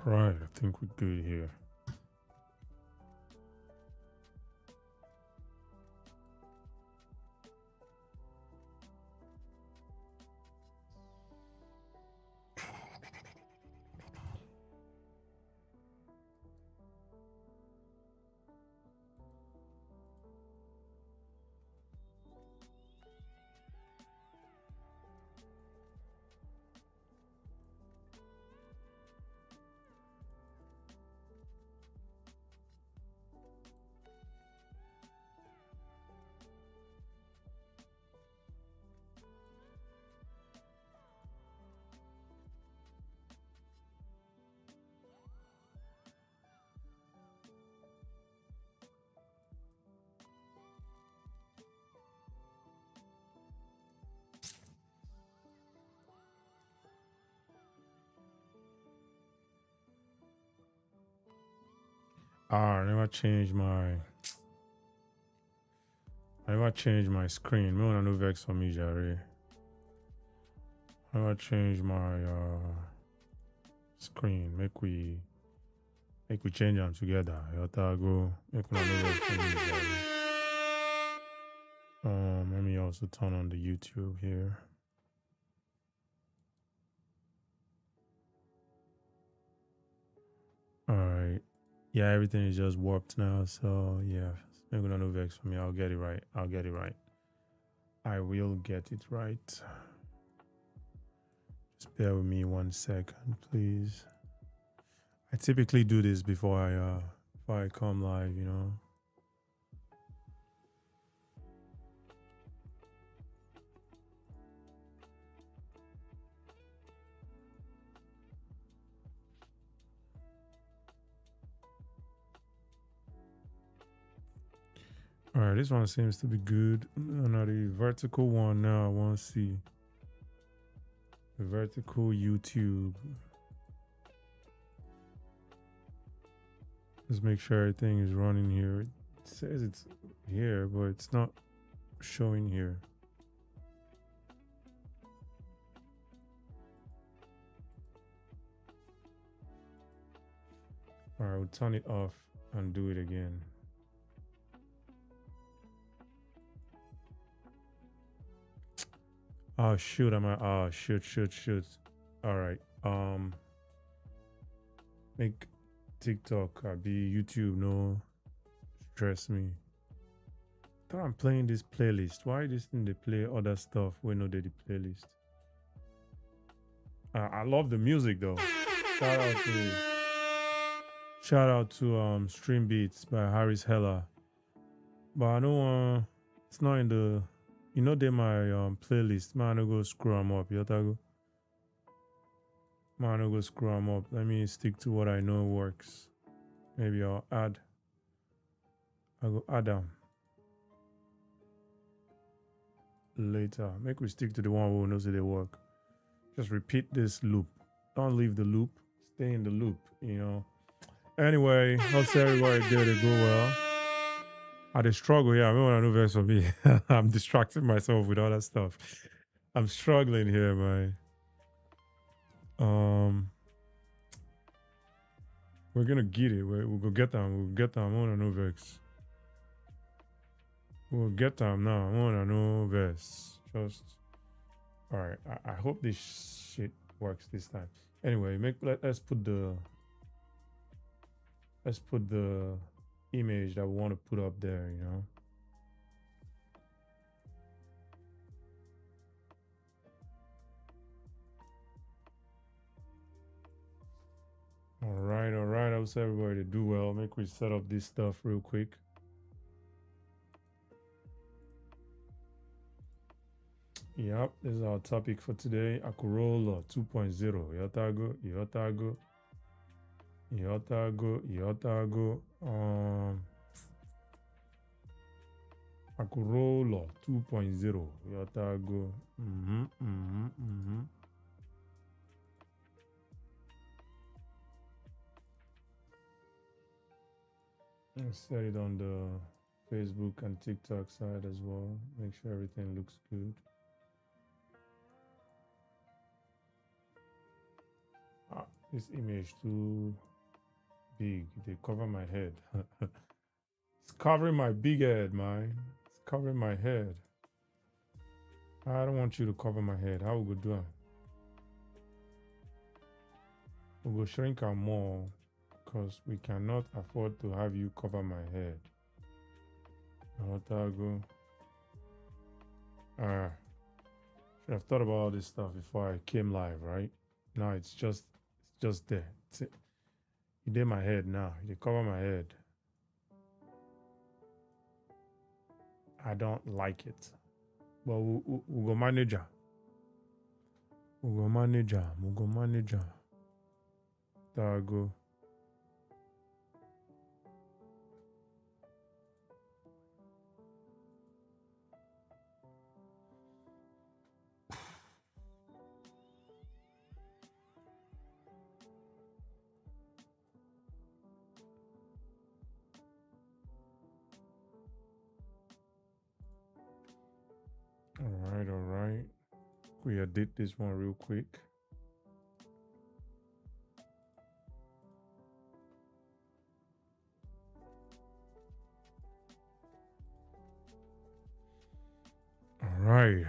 Right, I think we're good here. Ah, I never changed my screen. Me wanna no vex for me, Jare. I never change my screen. Make we change them together. Yota go make una no vex for me, Jare. Let me also turn on the YouTube here. Alright. Yeah, everything is just warped now, so yeah. Make una no vex for me. I'll get it right. I'll get it right. I will get it right. Just bear with me 1 second, please. I typically do this before I come live, you know. All right, this one seems to be good. Another vertical one now. I want to see the vertical YouTube. Let's make sure everything is running here. It says it's here, but it's not showing here. All right, we'll turn it off and do it again. Oh shoot, oh shoot. All right. Make TikTok be YouTube no stress me. Thought I'm playing this playlist. Why this thing they play other stuff when no they the playlist? I love the music though. Shout out to Stream Beats by Harris Heller. But I know it's not in the they my playlist. Man, I go screw them up. You go. Man, I go screw them up. Let me stick to what I know works. Maybe I'll go add them later. Make we stick to the one who knows they work. Just repeat this loop. Don't leave the loop. Stay in the loop, you know. Anyway, how's everybody good? It go well. I did struggle here. I don't want to know verse for me. I'm distracting myself with all that stuff. I'm struggling here, man. We're gonna get it. We'll go get them. We'll get them. I want to know vex. We'll get them now. I want to know vex. Just all right. I hope this shit works this time. Anyway, let's put the image that we want to put up there, you know. All right. I was everybody to do well. Make we set up this stuff real quick. Yep, this is our topic for today. Akuruoulo 2.0. Yotago. Akuruoulo 2.0. Yotago. Let's set it on the Facebook and TikTok side as well. Make sure everything looks good. This image too big. They cover my head. It's covering my big head, man. It's covering my head. I don't want you to cover my head. How we go do it? We go shrink her more because we cannot afford to have you cover my head. Go. Should have thought about all this stuff before I came live, right? Now it's just there. You did my head now. You cover my head. I don't like it. But we'll go manager. We'll go manager. We'll go manager. There I go. All right. We edit this one real quick. All right.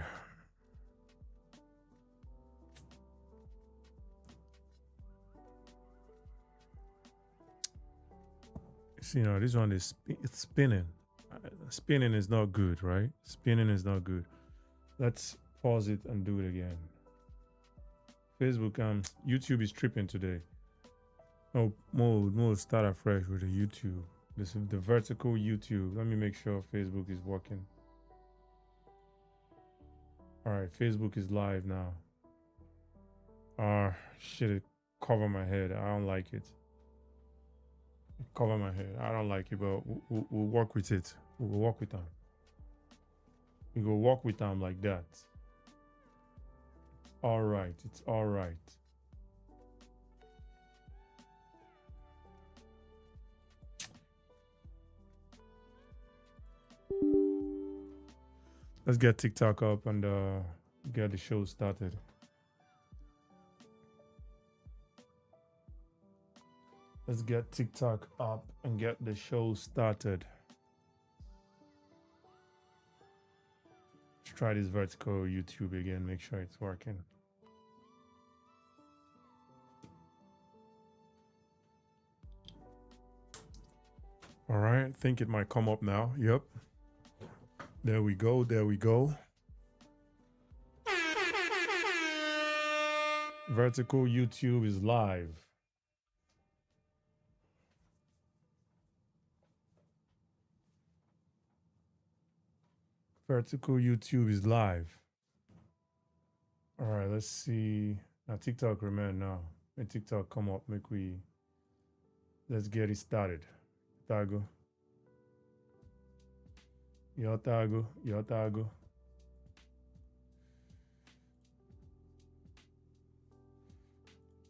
See, now this one is it's spinning. Spinning is not good, right? Spinning is not good. Let's pause it and do it again. Facebook, YouTube is tripping today. Oh, more start afresh with the YouTube. This is the vertical YouTube. Let me make sure Facebook is working. All right, Facebook is live now. Shit, it cover my head. I don't like it. Cover my head. I don't like it, but we'll work with it. We'll work with them. We go walk with them like that. All right, it's all right. Let's get TikTok up and get the show started. Let's get TikTok up and get the show started. Let's try this vertical YouTube again, make sure it's working. All right, I think it might come up now. Yep. There we go. There we go. Vertical YouTube is live. Vertical YouTube is live. All right, let's see. Now TikTok remain now. Make TikTok come up. Let's get it started. Tago. Yo tago. Yo tago.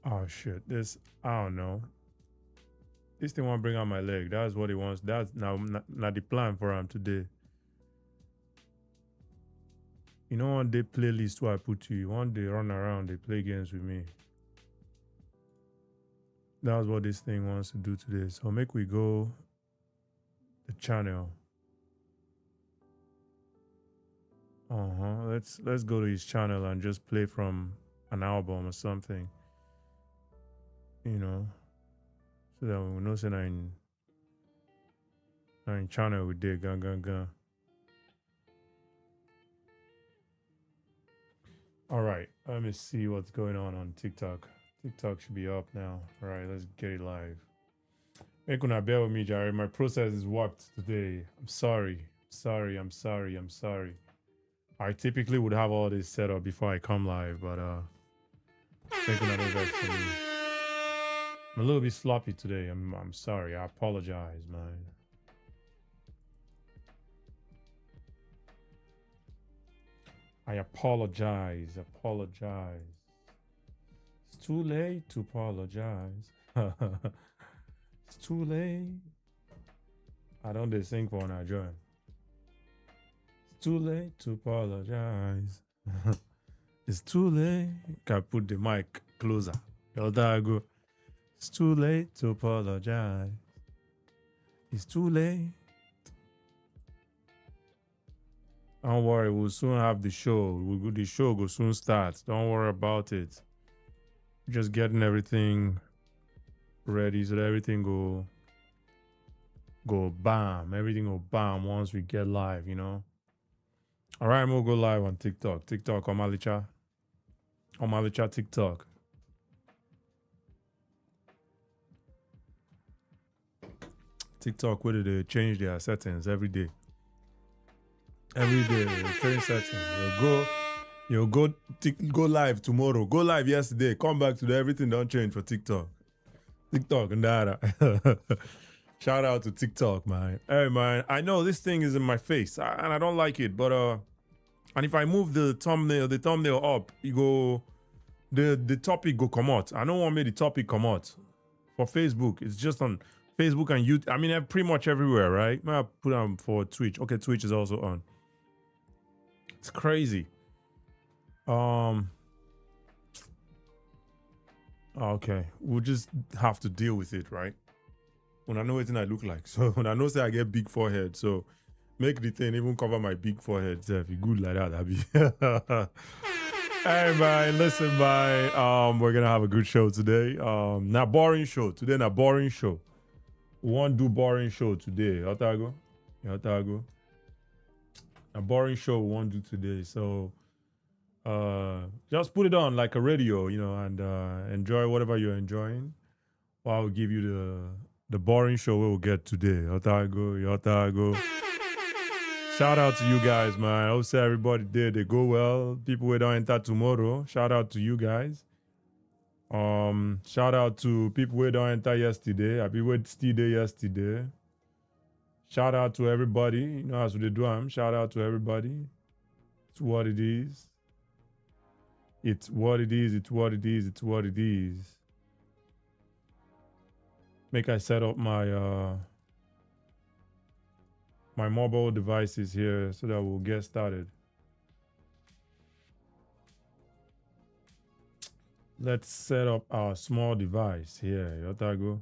Oh shit. This, I don't know. This thing want to bring out my leg. That's what he wants. That's now not the plan for him today. You know, one day playlist where I put to you. One day run around, they play games with me. That's what this thing wants to do today. So make we go the channel. Let's go to his channel and just play from an album or something. You know, so that we know say in channel we did gang. All right, let me see what's going on TikTok. TikTok should be up now. All right, let's get it live. Make una bear with me, Jerry. My process is warped today. I'm sorry. I'm sorry. I typically would have all this set up before I come live, but make una no vex for me. I'm a little bit sloppy today. I'm sorry. I apologize, man. I apologize. It's too late to apologize. It's too late. I don't they sing for an join. It's too late to apologize. It's too late. Can I put the mic closer? Yo, there I go. It's too late to apologize. It's too late. Don't worry, we'll soon have the show. The show will soon start. Don't worry about it. Just getting everything ready so that everything go bam. Everything go bam once we get live, you know. All right, we'll go live on TikTok. TikTok, Omalicha. Omalicha TikTok. TikTok, where they change their settings every day. Every day, they change settings. You'll go live tomorrow. Go live yesterday. Come back today. Everything don't change for TikTok. TikTok and that. Shout out to TikTok, man. Hey, man, I know this thing is in my face, and I don't like it, but and if I move the thumbnail up, you go, the topic go come out. I don't want me the topic come out for Facebook. It's just on Facebook and YouTube. I mean, pretty much everywhere, right? I put on for Twitch. Okay, Twitch is also on. It's crazy. Okay, we'll just have to deal with it, right? When I know what I look like. So when I know say I get big forehead, so make the thing even cover my big forehead. So if you good like that, that'd be. Hey man, listen, man. We're gonna have a good show today. Not boring show today. Not boring show. We won't do boring show today. Otago. A boring show we won't do today. So just put it on like a radio, you know, and enjoy whatever you're enjoying. While we give you the boring show we'll get today. Otago. Shout out to you guys, man. I hope say everybody did. They go well. People who don't enter tomorrow. Shout out to you guys. Shout out to people who don't enter yesterday. People who still there yesterday. Shout out to everybody. You know, as we do, shout out to everybody. It's what it is. It's what it is. It's what it is. It's what it is. Make I set up my my mobile devices here so that we'll get started. Let's set up our small device here. Yotago.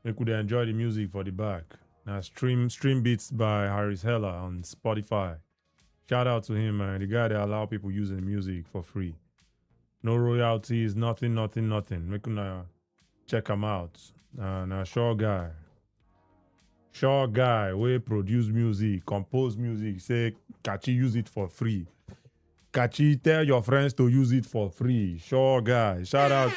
We could enjoy the music for the back. Now stream beats by Harris Heller on Spotify. Shout out to him, man. The guy that allow people using the music for free. No royalties, nothing. Make una check him out. Now sure guy, we produce music, compose music, say Kachi use it for free. Kachi, tell your friends to use it for free. Sure guy. Shout out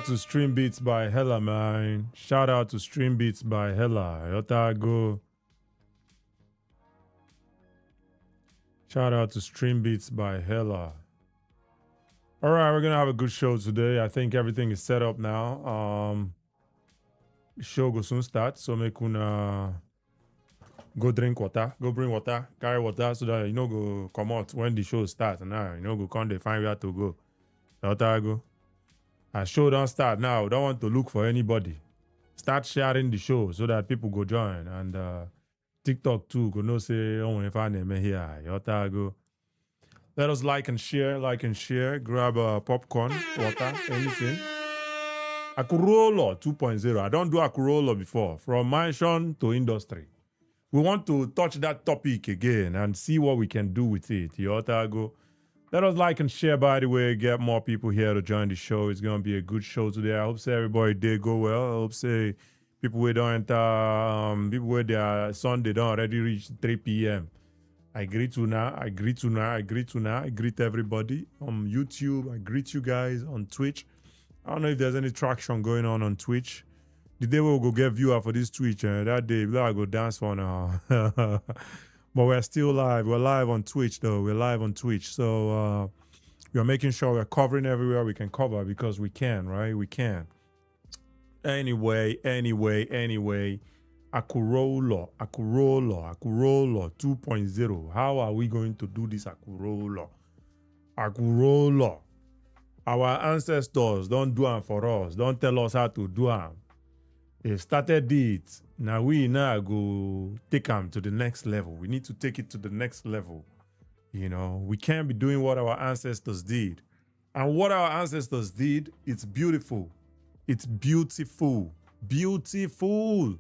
to Stream Beats by Hella, man. Shout out to Stream Beats by Hella. Yotago. Shout out to Stream Beats by Hella. All right, we're going to have a good show today. I think everything is set up now. The show will soon start, so make una go drink water, go bring water, carry water, so that you know go come out when the show starts. And now you know go come they find where to go. Yotago. And show don't start now. We don't want to look for anybody. Start sharing the show so that people go join. And TikTok too, go no say, oh, if I name here, Yotago. Let us like and share. Grab a popcorn, water, anything. Akuruoulo 2.0. I don't do Akuruoulo before. From mansion to industry. We want to touch that topic again and see what we can do with it. Yotago. Let us like and share, by the way. Get more people here to join the show. It's going to be a good show today. I hope say everybody did go well. I hope say people who don't enter, people where their Sunday don't already reach 3 p.m. I greet everybody on YouTube. I greet you guys on Twitch. I don't know if there's any traction going on Twitch. The day we'll go get viewer for this Twitch, that day we'll go dance for now. But we're still live. We're live on Twitch, though. We're live on Twitch. So we're making sure we're covering everywhere we can cover because we can, right? We can. Anyway. Akuruoulo 2.0. How are we going to do this Akuruoulo? Our ancestors don't do it for us. Don't tell us how to do it. They started it. Now we go take them to the next level. We need to take it to the next level. You know, we can't be doing what our ancestors did. And what our ancestors did, it's beautiful. It's beautiful. Beautiful.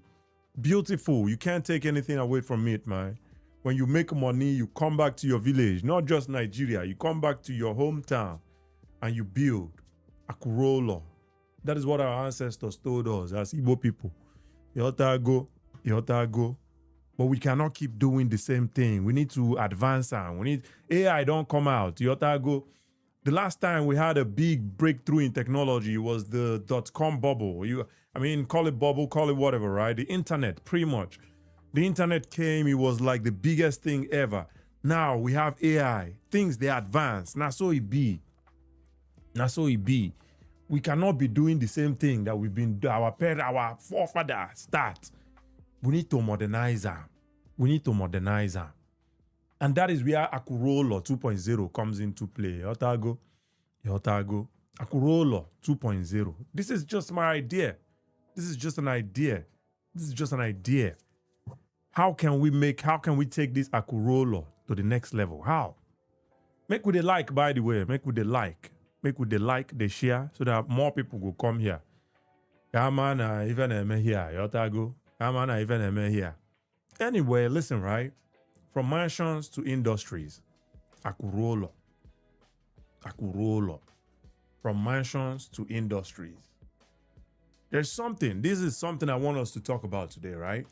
Beautiful. You can't take anything away from it, man. When you make money, you come back to your village, not just Nigeria. You come back to your hometown and you build. Akuruoulo. That is what our ancestors told us as Igbo people. Yotago, Yotago. But we cannot keep doing the same thing. We need to advance and we need AI don't come out. Yotago. The last time we had a big breakthrough in technology was the .com bubble. Call it bubble, call it whatever, right? The internet, pretty much. The internet came, it was like the biggest thing ever. Now we have AI. Things, they advance. Now so it be. Now so it be. We cannot be doing the same thing that we've been, our forefathers start. We need to modernize them. We need to modernize them. And that is where Akuruoulo 2.0 comes into play. Yotago. Akuruoulo 2.0. This is just my idea. This is just an idea. This is just an idea. How can we take this Akuruoulo to the next level? How? Make with a like, by the way. Make with the like. Make with the like, the share, so that more people will come here. Yamana even here. Yotago. Yamana even here. Anyway, listen, right? From mansions to industries, Akuruoulo. Akuruoulo. From mansions to industries. This is something I want us to talk about today, right?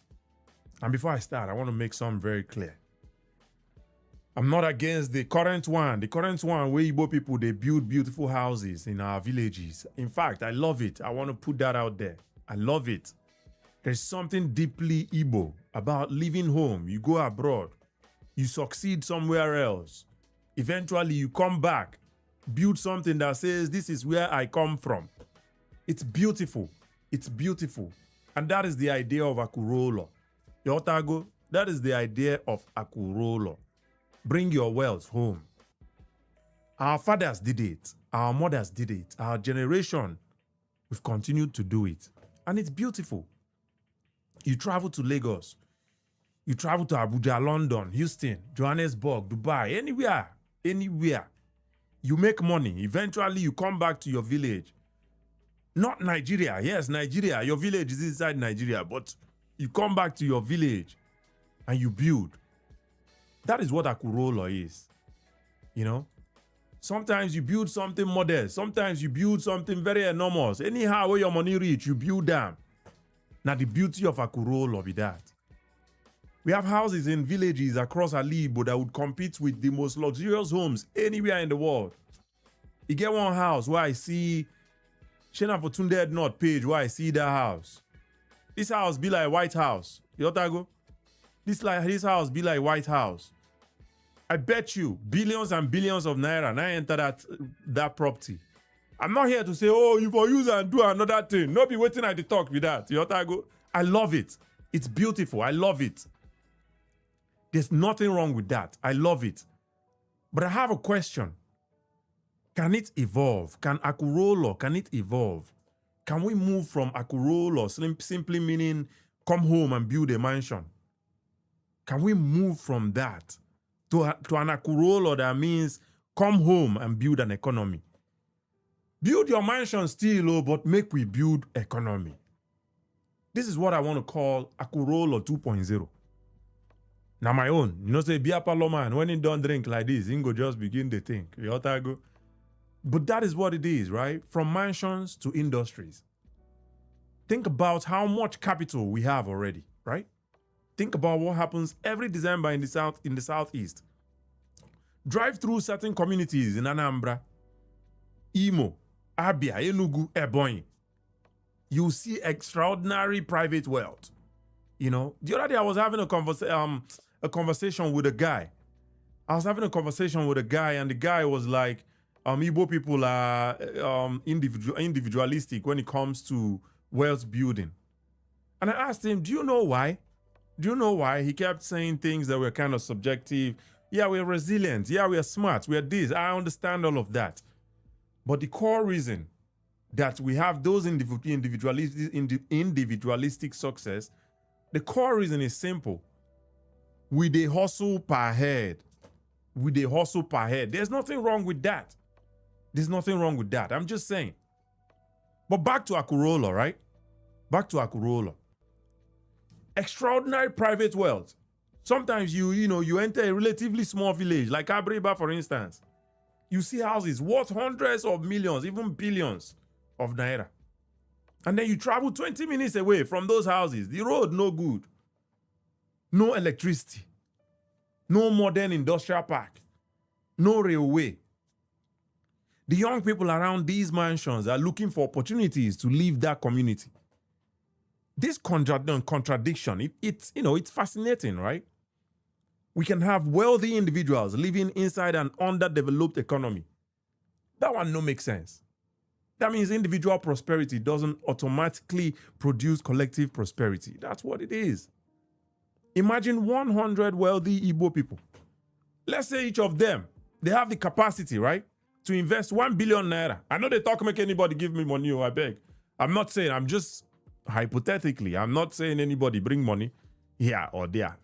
And before I start, I want to make something very clear. I'm not against the current one. The current one where Igbo people, they build beautiful houses in our villages. In fact, I love it. I want to put that out there. I love it. There's something deeply Igbo about leaving home. You go abroad. You succeed somewhere else. Eventually, you come back, build something that says, this is where I come from. It's beautiful. It's beautiful. And that is the idea of Akuruoulo. Yotago, that is the idea of Akuruoulo. Bring your wealth home. Our fathers did it. Our mothers did it. Our generation, we've continued to do it. And it's beautiful. You travel to Lagos. You travel to Abuja, London, Houston, Johannesburg, Dubai, anywhere. You make money. Eventually, you come back to your village. Not Nigeria. Yes, Nigeria. Your village is inside Nigeria, but you come back to your village and you build. That is what Akuruoulo is. You know? Sometimes you build something modest. Sometimes you build something very enormous. Anyhow, where your money reach, you build them. Now, the beauty of Akuruoulo be that. We have houses in villages across Ndigbo that would compete with the most luxurious homes anywhere in the world. You get one house where I see Shena Fotunde North page where I see that house. This house be like White House. Yotago? This house be like White House. I bet you billions and billions of naira now enter that property. I'm not here to say, oh, you for use and do another thing. No be waiting at the talk with that. Yotago? I love it. It's beautiful. I love it. There's nothing wrong with that. I love it. But I have a question. Can it evolve? Can it evolve? Can we move from Akuruoulo, simply meaning come home and build a mansion? Can we move from that to an Akuruoulo that means come home and build an economy? Build your mansion still, but make we build economy. This is what I want to call Akuruoulo 2.0. Now my own, say beer parlor man, when he don't drink like this, he go just begin to think. But that is what it is, right? From mansions to industries. Think about how much capital we have already, right? Think about what happens every December in the southeast. Drive through certain communities in Anambra, Imo, Abia, Enugu, Ebonyi. You see extraordinary private wealth. The other day I was having a conversation with a guy. And the guy was like, Igbo people are individualistic when it comes to wealth building. And I asked him, do you know why? He kept saying things that were kind of subjective. Yeah, we're resilient. Yeah, we're smart. We're this. I understand all of that. But the core reason that we have those individualistic success, the core reason is simple. We dey hustle per head. with a hustle per head. There's nothing wrong with that. There's nothing wrong with that. I'm just saying. But back to Akuruoulo, right? Back to Akuruoulo. Extraordinary private wealth. Sometimes you enter a relatively small village, like Abriba, for instance. You see houses worth hundreds of millions, even billions of naira. And then you travel 20 minutes away from those houses. The road, no good. No electricity. No modern industrial park. No railway. The young people around these mansions are looking for opportunities to leave that community. This contradiction, it's fascinating, right? We can have wealthy individuals living inside an underdeveloped economy. That one no make sense. That means individual prosperity doesn't automatically produce collective prosperity. That's what it is. Imagine 100 wealthy Igbo people. Let's say each of them, they have the capacity, right, to invest 1 billion naira. I know they talk make anybody give me money, I beg. I'm not saying, I'm just hypothetically, I'm not saying anybody bring money here or there.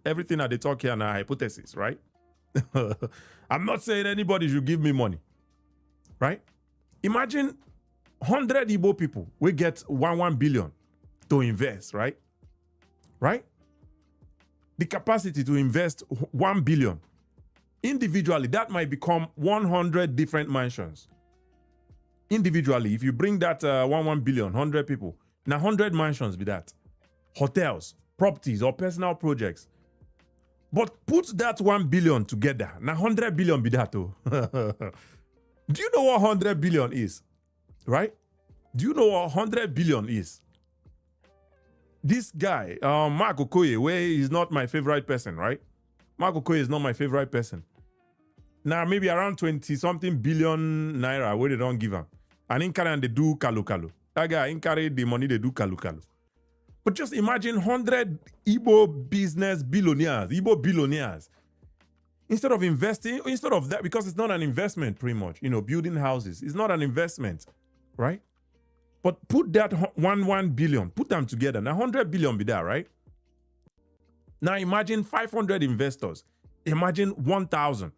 Everything that they talk here now hypothesis, right? I'm not saying anybody should give me money, right? Imagine 100 Igbo people will get 1 billion to invest, right? Right? The capacity to invest 1 billion. Individually, that might become 100 different mansions. Individually, if you bring that 1 billion, 100 people, now 100 mansions be that. Hotels, properties, or personal projects. But put that 1 billion together, now 100 billion be that too. Do you know what 100 billion is? Right? Do you know what 100 billion is? This guy, Mark Okoye, where he's not my favorite person, right? Mark Okoye is not my favorite person. Now, maybe around 20-something billion naira where they don't give him. And in Karen, they do kalu. That guy, in Karen, the money, they do kalu. But just imagine 100 Igbo business billionaires, Igbo billionaires. Instead of that, because it's not an investment pretty much, building houses. It's not an investment, right? But put that 1 billion, put them together. Now 100 billion be there, right? Now imagine 500 investors. Imagine 1,000.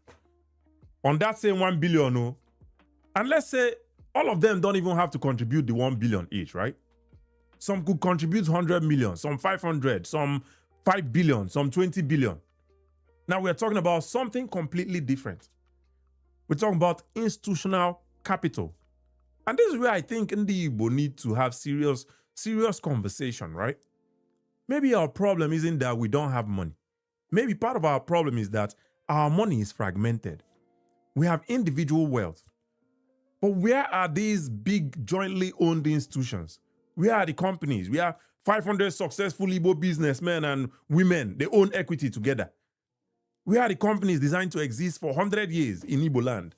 On that same 1 billion, oh, and let's say all of them don't even have to contribute the 1 billion each, right? Some could contribute 100 million, some 500, some 5 billion, some 20 billion. Now we're talking about something completely different. We're talking about institutional capital. And this is where I think Ndigbo need to have serious conversation, right? Maybe our problem isn't that we don't have money. Maybe part of our problem is that our money is fragmented. We have individual wealth. But where are these big jointly owned institutions? Where are the companies? We have 500 successful Igbo businessmen and women. They own equity together. Where are the companies designed to exist for 100 years in Igbo land?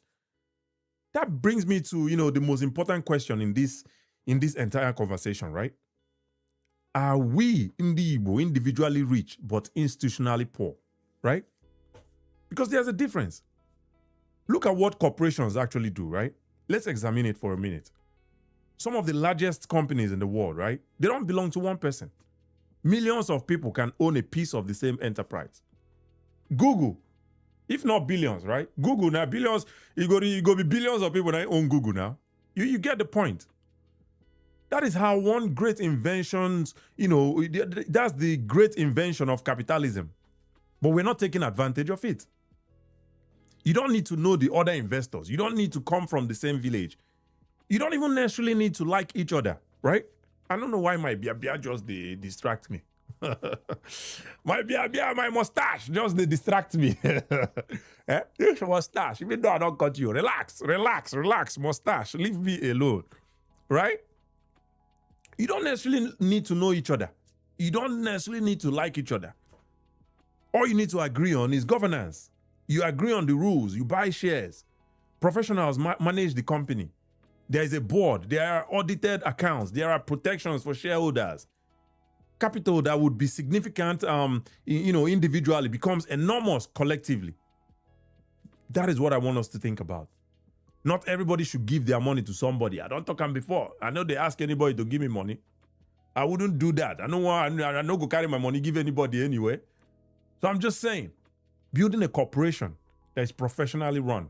That brings me to, the most important question in this entire conversation, right? Are we in the Igbo individually rich but institutionally poor, right? Because there's a difference. Look at what corporations actually do, right? Let's examine it for a minute. Some of the largest companies in the world, right? They don't belong to one person. Millions of people can own a piece of the same enterprise. Google, if not billions, right? Google now, billions, you go be billions of people that own Google now. You get the point. That is how one great invention, that's the great invention of capitalism. But we're not taking advantage of it. You don't need to know the other investors. You don't need to come from the same village. You don't even necessarily need to like each other, right? I don't know why my biabia just they distract me. My biabia, my mustache just they distract me. Your mustache, even though I don't cut you. Relax, mustache. Leave me alone, right? You don't necessarily need to know each other. You don't necessarily need to like each other. All you need to agree on is governance. You agree on the rules. You buy shares. Professionals manage the company. There is a board. There are audited accounts. There are protections for shareholders. Capital that would be significant, individually becomes enormous collectively. That is what I want us to think about. Not everybody should give their money to somebody. I don't talk on before. I know they ask anybody to give me money. I wouldn't do that. I know go carry my money, give anybody anyway. So I'm just saying, building a corporation that is professionally run.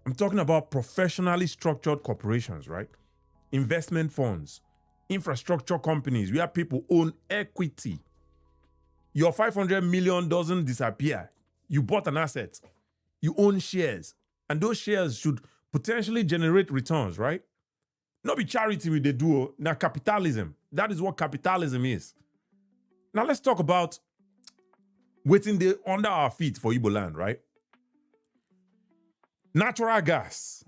I'm talking about professionally structured corporations, right? Investment funds, infrastructure companies where people own equity. Your 500 million doesn't disappear. You bought an asset. You own shares. And those shares should potentially generate returns, right? Not be charity with the duo. Now capitalism. That is what capitalism is. Now let's talk about waiting there under our feet for Igbo land, right? Natural gas.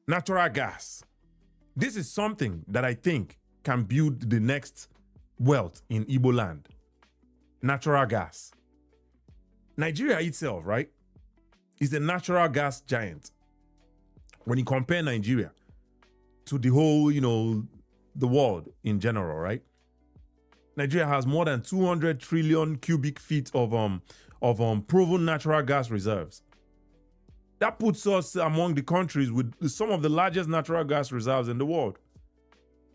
Natural gas. This is something that I think can build the next wealth in Igbo land. Natural gas. Nigeria itself, right, is a natural gas giant. When you compare Nigeria to the whole, the world in general, right? Nigeria has more than 200 trillion cubic feet of proven natural gas reserves. That puts us among the countries with some of the largest natural gas reserves in the world.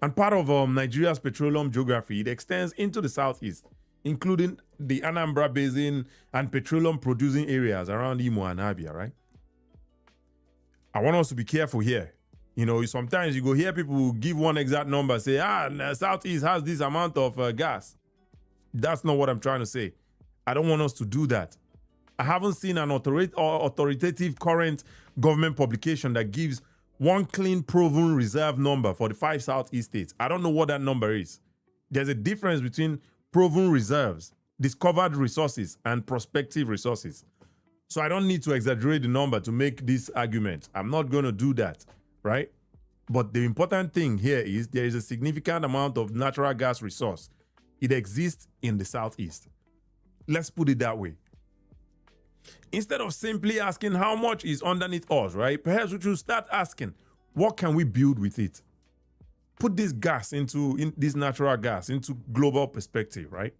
And part of Nigeria's petroleum geography, it extends into the southeast, including the Anambra Basin and petroleum-producing areas around Imo and Abia, right? I want us to be careful here. Sometimes you go hear people give one exact number, say, the southeast has this amount of gas. That's not what I'm trying to say. I don't want us to do that. I haven't seen an authoritative current government publication that gives one clean proven reserve number for the 5 southeast states. I don't know what that number is. There's a difference between proven reserves, discovered resources, and prospective resources. So I don't need to exaggerate the number to make this argument. I'm not going to do that, right? But the important thing here is there is a significant amount of natural gas resource. It exists in the southeast. Let's put it that way. Instead of simply asking how much is underneath us, right? Perhaps we should start asking, what can we build with it? Put this this natural gas into global perspective, right?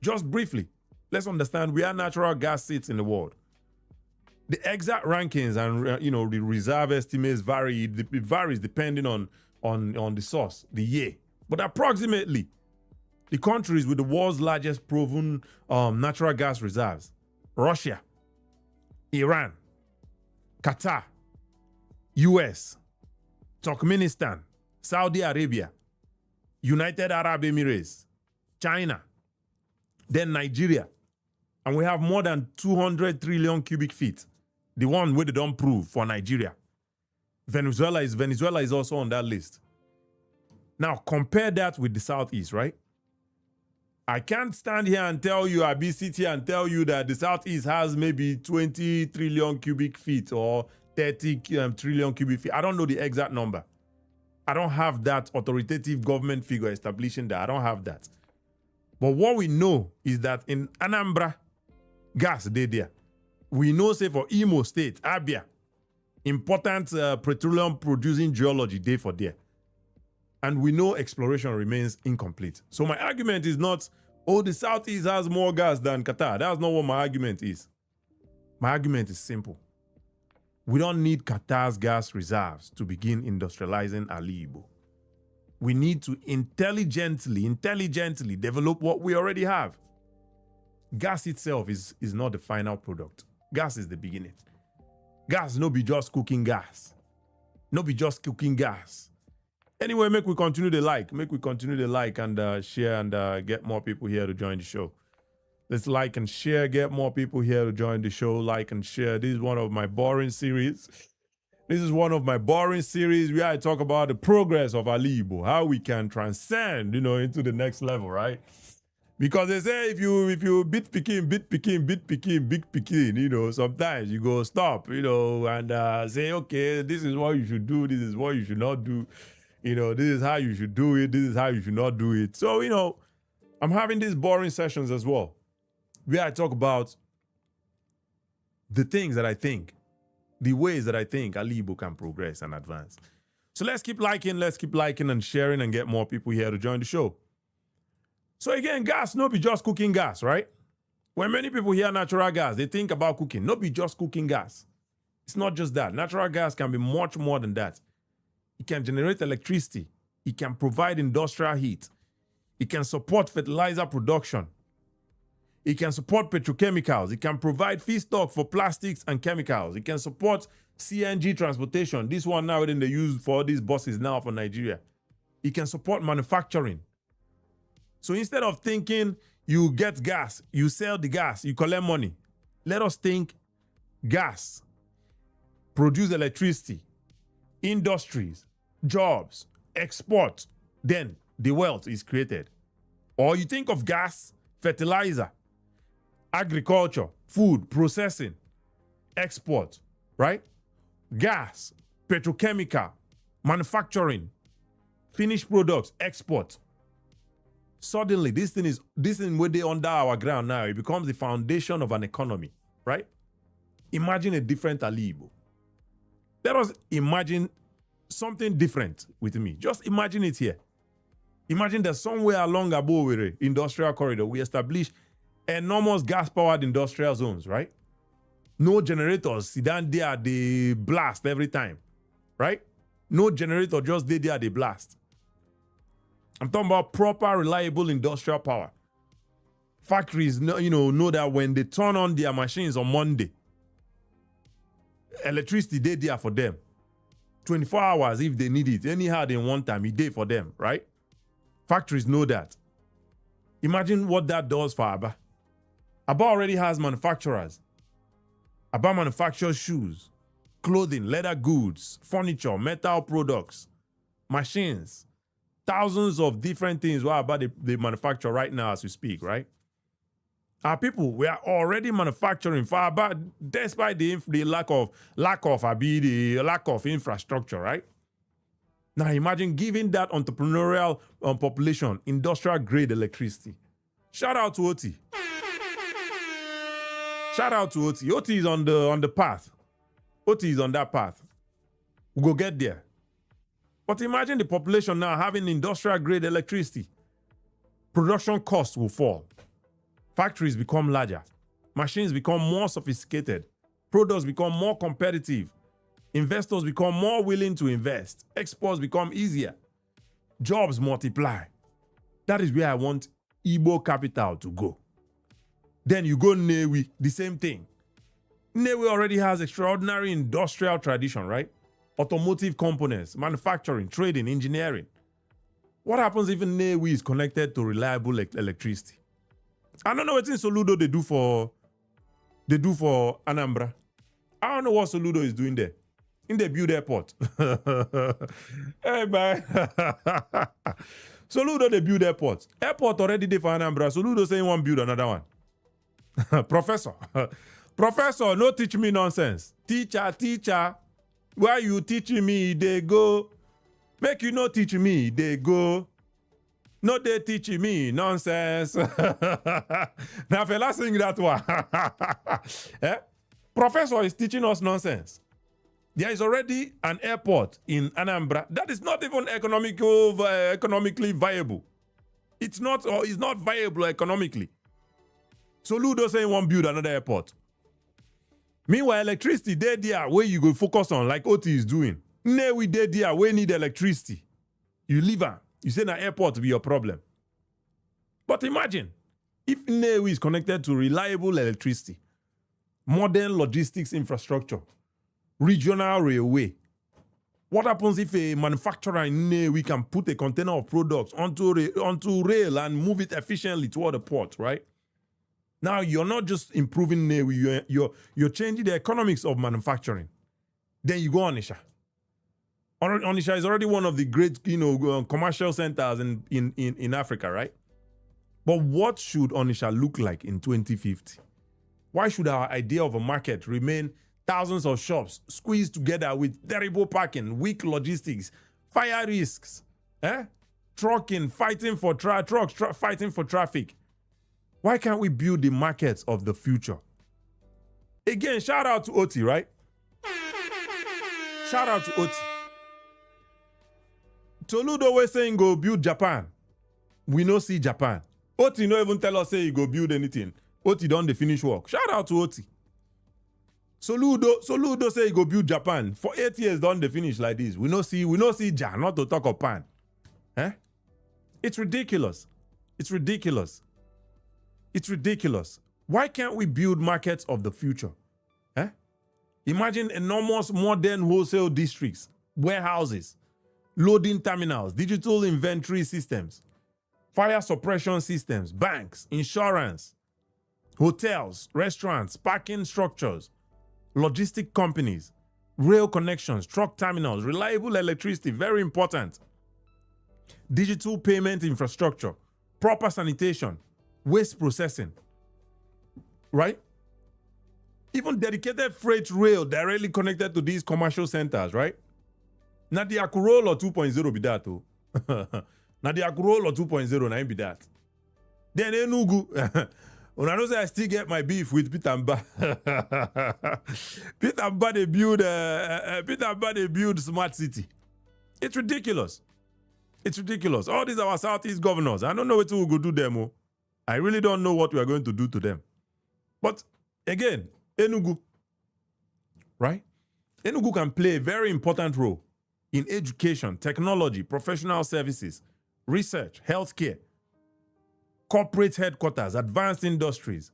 Just briefly, let's understand where natural gas sits in the world. The exact rankings and the reserve estimates vary. It varies depending on the source, the year. But approximately, the countries with the world's largest proven natural gas reserves: Russia, Iran, Qatar, US, Turkmenistan, Saudi Arabia, United Arab Emirates, China, then Nigeria. And we have more than 200 trillion cubic feet. The one where they don't prove for Nigeria. Venezuela is also on that list. Now, compare that with the Southeast, right? I can't stand here and tell you, and tell you that the Southeast has maybe 20 trillion cubic feet or 30 trillion cubic feet. I don't know the exact number. I don't have that authoritative government figure establishing that. I don't have that. But what we know is that in Anambra, gas they there. We know, say, for Imo State, Abia, important petroleum producing geology day for there. And we know exploration remains incomplete. So my argument is not, the Southeast has more gas than Qatar. That's not what my argument is. My argument is simple. We don't need Qatar's gas reserves to begin industrializing Ali Igbo. We need to intelligently develop what we already have. Gas itself is not the final product. Gas is the beginning. Gas no be just cooking gas. No be just cooking gas. Anyway, make we continue to like. Make we continue to like and share and get more people here to join the show. Let's like and share, get more people here to join the show. Like and share. This is one of my boring series. This is one of my boring series where I talk about the progress of Ali Igbo, how we can transcend, into the next level, right? Because they say if you bit Pekin, big Pekin, sometimes you go stop, and say, okay, this is what you should do, this is what you should not do, this is how you should do it, this is how you should not do it. So, I'm having these boring sessions as well, where I talk about the things that I think, the ways that I think Ali Igbo can progress and advance. So let's keep liking and sharing and get more people here to join the show. So again, gas, no be just cooking gas, right? When many people hear natural gas, they think about cooking, no be just cooking gas. It's not just that. Natural gas can be much more than that. It can generate electricity. It can provide industrial heat. It can support fertilizer production. It can support petrochemicals. It can provide feedstock for plastics and chemicals. It can support CNG transportation. This one now they use for these buses now for Nigeria. It can support manufacturing. So instead of thinking you get gas, you sell the gas, you collect money, let us think gas, produce electricity, industries, jobs, export, then the wealth is created. Or you think of gas, fertilizer, agriculture, food, processing, export, right? Gas, petrochemical, manufacturing, finished products, export. Suddenly, this thing where they under our ground now, it becomes the foundation of an economy, right? Imagine a different Igbo. Let us imagine something different with me. Just imagine it here. Imagine that somewhere along Abowerre industrial corridor, we establish enormous gas-powered industrial zones, right? No generators, sit down there, they blast every time, right? No generator, just they there, they blast. I'm talking about proper, reliable industrial power. Factories, know that when they turn on their machines on Monday, electricity they there for them. 24 hours if they need it. Anyhow, they want time, it day for them, right? Factories know that. Imagine what that does for Aba. Aba already has manufacturers. Aba manufactures shoes, clothing, leather goods, furniture, metal products, machines, thousands of different things what Aba they manufacture right now as we speak, right? Our people, we are already manufacturing for Aba despite the lack of infrastructure, right? Now imagine giving that entrepreneurial population industrial grade electricity. Shout out to Oti. Shout out to Oti. Oti is on the path. Oti is on that path. We'll go get there. But imagine the population now having industrial grade electricity. Production costs will fall. Factories become larger. Machines become more sophisticated. Products become more competitive. Investors become more willing to invest. Exports become easier. Jobs multiply. That is where I want Igbo capital to go. Then you go Nnewi, the same thing. Nnewi already has extraordinary industrial tradition, right? Automotive components, manufacturing, trading, engineering. What happens if Nnewi is connected to reliable electricity? I don't know what Soludo they do for Anambra. I don't know what Soludo is doing there. In the build airport. Hey, man. Soludo they build airport. Airport already there for Anambra. Soludo saying one build another one. Professor. Professor, no teach me nonsense. Teacher. Why you teaching me? They go. Make you no teach me. They go. No, they teaching me nonsense. Now, fella sing that one. Eh? Professor is teaching us nonsense. There is already an airport in Anambra that is not even economically viable. It's not viable economically. So Ludo saying one build another airport. Meanwhile, electricity there where you go focus on like Oti is doing. Nnewi there where need electricity. You leave her. You say that airport will be your problem. But imagine if Nnewi is connected to reliable electricity, modern logistics infrastructure, regional railway. What happens if a manufacturer in Nnewi can put a container of products onto rail and move it efficiently toward the port, right? Now you're not just improving Nnewi, you're changing the economics of manufacturing. Then you go on Onisha. Onisha is already one of the great, commercial centers in Africa, right? But what should Onisha look like in 2050? Why should our idea of a market remain thousands of shops squeezed together with terrible parking, weak logistics, fire risks, trucking, fighting for trucks, fighting for traffic? Why can't we build the markets of the future? Again, shout out to Oti, right? Shout out to Oti. Toludo was saying go build Japan. We no see Japan. Oti no even tell us say you go build anything. Oti done the finish work. Shout out to Oti. Soludo say you go build Japan. For 8 years done the finish like this. We no see Ja, not to talk of pan. It's ridiculous. It's ridiculous. It's ridiculous. Why can't we build markets of the future? Imagine enormous modern wholesale districts, warehouses, loading terminals, digital inventory systems, fire suppression systems, banks, insurance, hotels, restaurants, parking structures, logistic companies, rail connections, truck terminals, reliable electricity, very important, digital payment infrastructure, proper sanitation, waste processing, right? Even dedicated freight rail directly connected to these commercial centers, right? Now the Akuruoulo 2.0 be that too. Now the Akuruoulo 2.0 na be that. Then Enugu. When I know say I still get my beef with Peter Mba. Peter Mba they build smart city. It's ridiculous. It's ridiculous. All these are our Southeast governors. I don't know what we will do them. Oh. I really don't know what we are going to do to them. But again, Enugu, right? Enugu can play a very important role in education, technology, professional services, research, healthcare, corporate headquarters, advanced industries.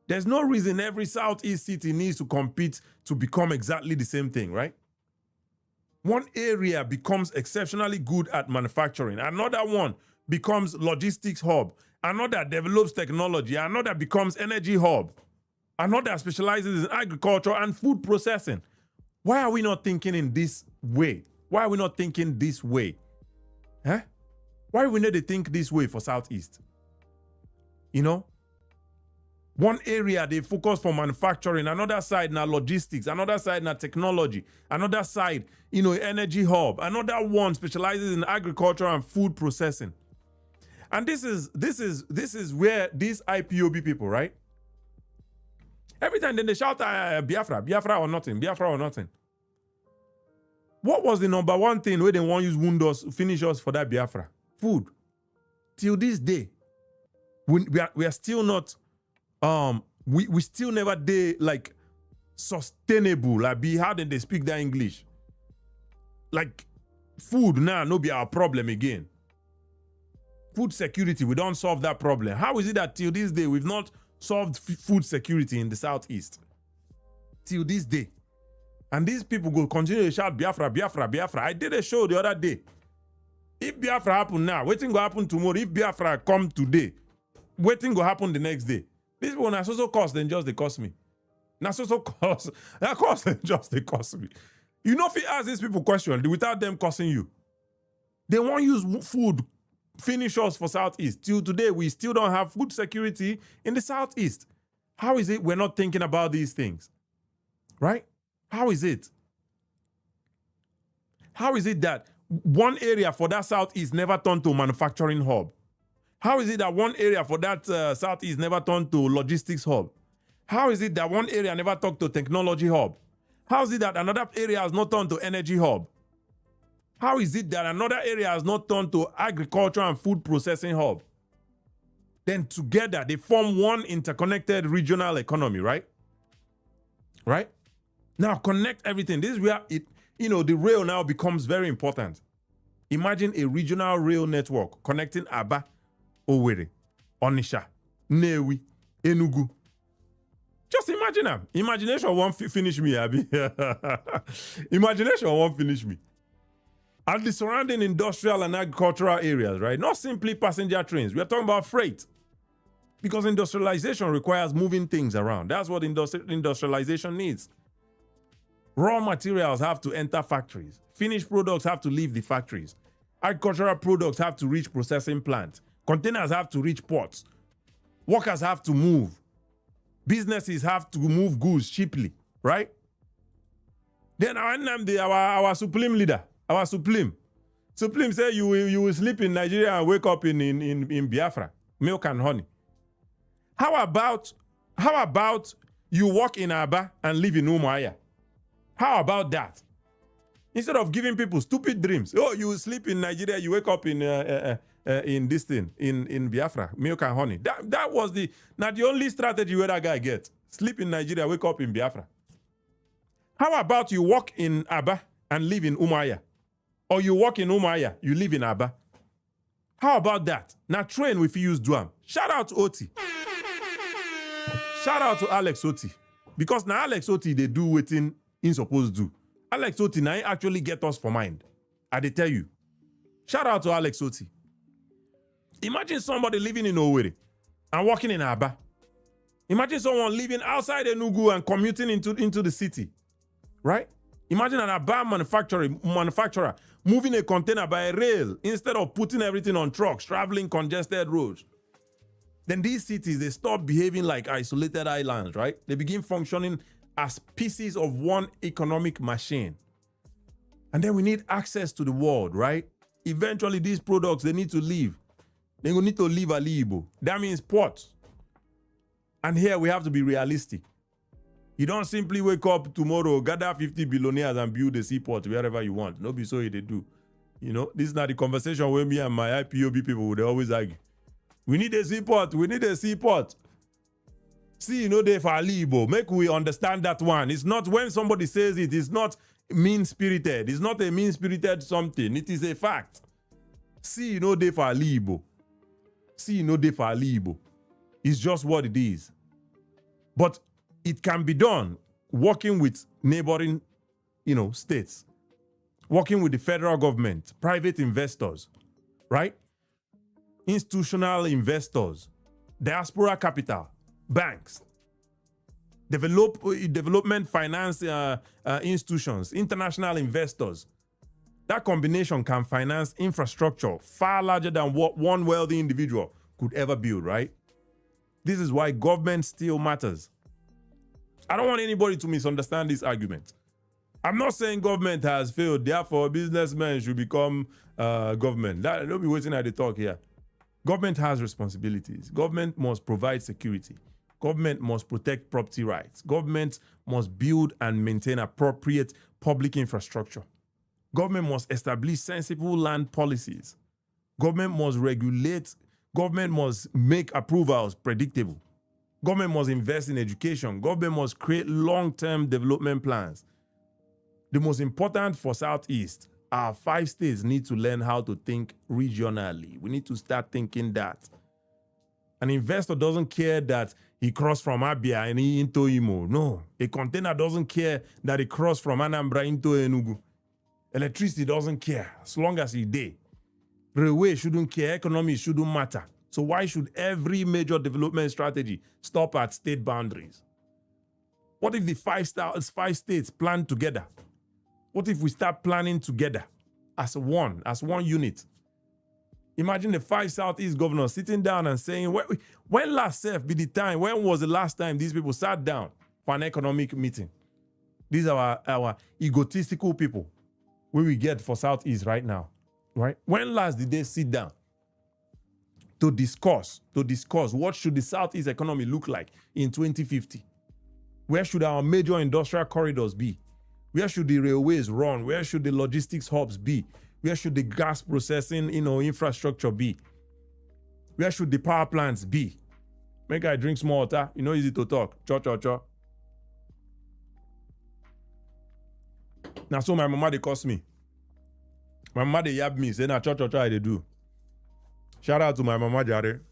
There's no reason every Southeast city needs to compete to become exactly the same thing, right? One area becomes exceptionally good at manufacturing. Another one becomes logistics hub. Another develops technology. Another becomes energy hub. Another specializes in agriculture and food processing. Why are we not thinking in this way? Why are we not thinking this way? Huh? Why do we need to think this way for Southeast? You know? One area they focus for manufacturing, another side now logistics, another side now technology, another side, energy hub, another one specializes in agriculture and food processing. And this is where these IPOB people, right? Every time then they shout Biafra, Biafra or nothing, Biafra or nothing. What was the number one thing where they want to use windows finish us for that Biafra? Food. Till this day, we are still not we still never did like sustainable, like be how did they speak that English? Like food now no be our problem again. Food security, we don't solve that problem. How is it that till this day we've not solved food security in the Southeast? Till this day. And these people will continue to shout Biafra, Biafra, Biafra. I did a show the other day. If Biafra happen now, waiting will happen tomorrow. If Biafra come today, waiting will happen the next day. These people are so cost than just they cost me. Now so cost. That cost than just they cost me. You know if you ask these people questions without them costing you. They won't use food finish us for Southeast. Till today, we still don't have food security in the Southeast. How is it we're not thinking about these things? Right? How is it? How is it that one area for that Southeast never turned to a manufacturing hub? How is it that one area for that Southeast never turned to logistics hub? How is it that one area never turned to technology hub? How is it that another area has not turned to energy hub? How is it that another area has not turned to agriculture and food processing hub? Then together they form one interconnected regional economy, right? Right? Now connect everything. This is where the rail now becomes very important. Imagine a regional rail network connecting Aba, Owerri, Onitsha, Nnewi, Enugu. Just imagine them. Imagination won't finish me, Abi. Imagination won't finish me. And the surrounding industrial and agricultural areas, right? Not simply passenger trains. We are talking about freight. Because industrialization requires moving things around. That's what industrialization needs. Raw materials have to enter factories. Finished products have to leave the factories. Agricultural products have to reach processing plants. Containers have to reach ports. Workers have to move. Businesses have to move goods cheaply, right? Then our supreme leader, our supreme say you will sleep in Nigeria and wake up in Biafra, milk and honey. How about you walk in Aba and live in Umuahia? How about that? Instead of giving people stupid dreams, oh, you will sleep in Nigeria, you wake up in this thing, in Biafra, milk and honey. That was the only strategy where that guy gets. Sleep in Nigeria, wake up in Biafra. How about you walk in Aba and live in Umuahia? Or you walk in Umuahia, you live in Aba? How about that? Now train with you use Duam. Shout out to Oti. shout out to Alex Oti. Because now Alex Oti, they do what in supposed to do. Alex Oti now actually get us for mind. I they tell you. Shout out to Alex Oti. Imagine somebody living in Owerri and working in Aba. Imagine someone living outside Enugu and commuting into the city. Right? Imagine an Aba manufacturer moving a container by rail instead of putting everything on trucks, traveling congested roads. Then these cities, they stop behaving like isolated islands, right? They begin functioning as pieces of one economic machine. And then we need access to the world, right? Eventually, these products, they need to leave. They will need to leave Igbo. That means ports. And here we have to be realistic. You don't simply wake up tomorrow, gather 50 billionaires and build a seaport wherever you want. No be so they do. You know, this is not the conversation where me and my IPOB people would always argue. We need a seaport. We need a seaport. See, you know, they for Igbo. Make we understand that one. It's not when somebody says it, it's not mean-spirited. It's not a mean-spirited something. It is a fact. See, you know, they for Igbo. See, you know, they for Igbo. It's just what it is. But it can be done working with neighboring, you know, states, working with the federal government, private investors, right? Institutional investors, diaspora capital, banks, development finance institutions, international investors. That combination can finance infrastructure far larger than what one wealthy individual could ever build, right? This is why government still matters. I don't want anybody to misunderstand this argument. I'm not saying government has failed, therefore businessmen should become government. Don't be waiting at the talk here. Government has responsibilities. Government must provide security. Government must protect property rights. Government must build and maintain appropriate public infrastructure. Government must establish sensible land policies. Government must regulate. Government must make approvals predictable. Government must invest in education. Government must create long-term development plans. The most important for Southeast, our 5 states need to learn how to think regionally. We need to start thinking that. An investor doesn't care that he crossed from Abia and he into Imo. No. A container doesn't care that he crossed from Anambra into Enugu. Electricity doesn't care as long as he there. Railway shouldn't care. Economy shouldn't matter. So why should every major development strategy stop at state boundaries? What if the 5 states plan together? What if we start planning together as one unit? Imagine the 5 Southeast governors sitting down and saying, when last be the time, when was the last time these people sat down for an economic meeting? These are our egotistical people we get for Southeast right now, right? When last did they sit down to discuss what should the Southeast economy look like in 2050? Where should our major industrial corridors be? Where should the railways run? Where should the logistics hubs be? Where should the gas processing, infrastructure be? Where should the power plants be? Make I drink small water. Easy to talk. Cho. Now, so my mama, they cost me. My mama, they yab me. Say, na cho, I they do. Shout out to my mama, Jare.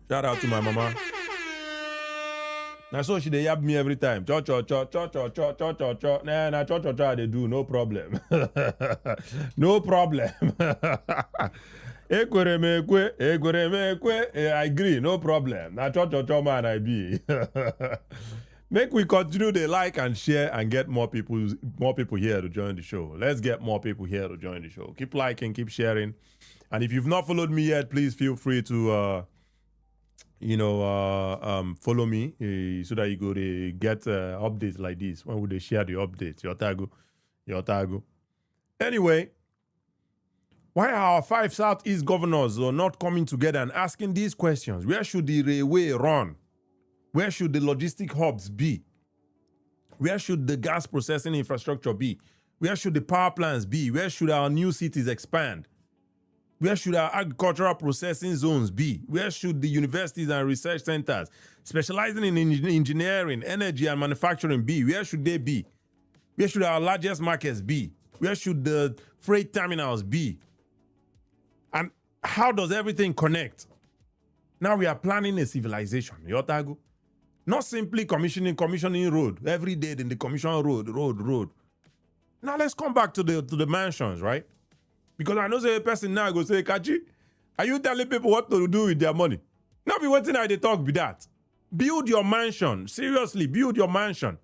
Shout out to my mama. Now, so she they yab me every time. Cho. Nah, cho, they do. No problem. No problem. I agree. No problem. Now, cho, man, I be. Make we continue to like and share and get more people here to join the show. Let's get more people here to join the show. Keep liking, keep sharing. And if you've not followed me yet, please feel free to follow me so that you go to get updates like this. When would they share the updates? Your tago. Anyway, why are our 5 Southeast governors not coming together and asking these questions? Where should the railway run? Where should the logistic hubs be? Where should the gas processing infrastructure be? Where should the power plants be? Where should our new cities expand? Where should our agricultural processing zones be? Where should the universities and research centers specializing in engineering, energy, and manufacturing be? Where should they be? Where should our largest markets be? Where should the freight terminals be? And how does everything connect? Now we are planning a civilization. Yotago. Not simply commissioning road every day, then the commission road. Now let's come back to the mansions, right? Because I know say a person now go say, Kachi, are you telling people what to do with their money? Not be waiting at the talk be that. Build your mansion. Seriously, build your mansion.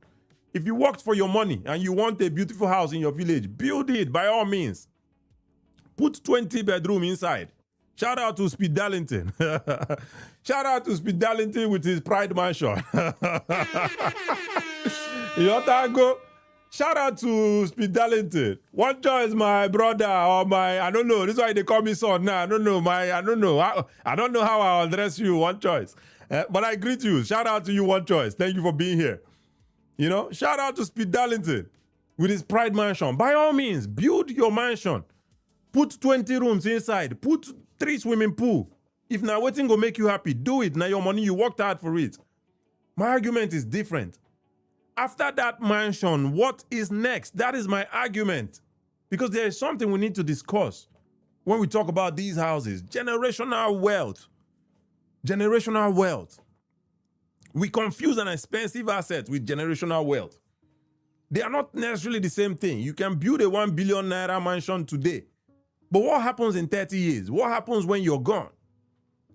If you worked for your money and you want a beautiful house in your village, build it by all means. Put 20 bedroom inside. Shout out to Speed Darlington. Shout out to Speed Darlington with his Pride Mansion. You know what go? Shout out to Speed Darlington. One choice, my brother, or my, I don't know. This is why they call me son now. I don't know. I don't know how I'll address you, One Choice. But I greet you. Shout out to you, One Choice. Thank you for being here. You know, shout out to Speed Darlington with his Pride Mansion. By all means, build your mansion. Put 20 rooms inside. Put 3 swimming pool. If now waiting go make you happy, do it. Now your money, you worked hard for it. My argument is different. After that mansion, what is next? That is my argument. Because there is something we need to discuss when we talk about these houses. Generational wealth. Generational wealth. We confuse an expensive asset with generational wealth. They are not necessarily the same thing. You can build a 1 billion naira mansion today. But what happens in 30 years? What happens when you're gone?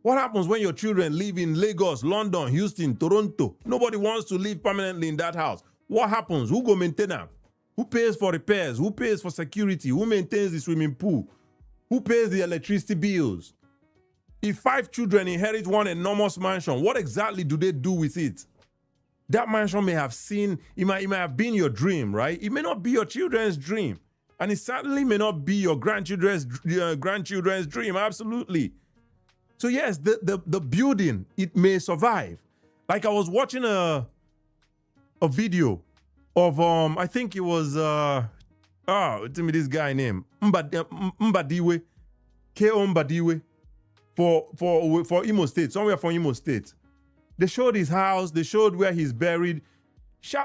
What happens when your children live in Lagos, London, Houston, Toronto? Nobody wants to live permanently in that house. What happens? Who go maintain them? Who pays for repairs? Who pays for security? Who maintains the swimming pool? Who pays the electricity bills? If 5 children inherit one enormous mansion, what exactly do they do with it? That mansion may have it might have been your dream, right? It may not be your children's dream. And it certainly may not be your grandchildren's dream, absolutely. So yes, the building, it may survive. Like I was watching a video of, I think it was, tell me this guy name, Mbadiwe, K.O. Mbadiwe, for Imo State, somewhere from Imo State. They showed his house, they showed where he's buried.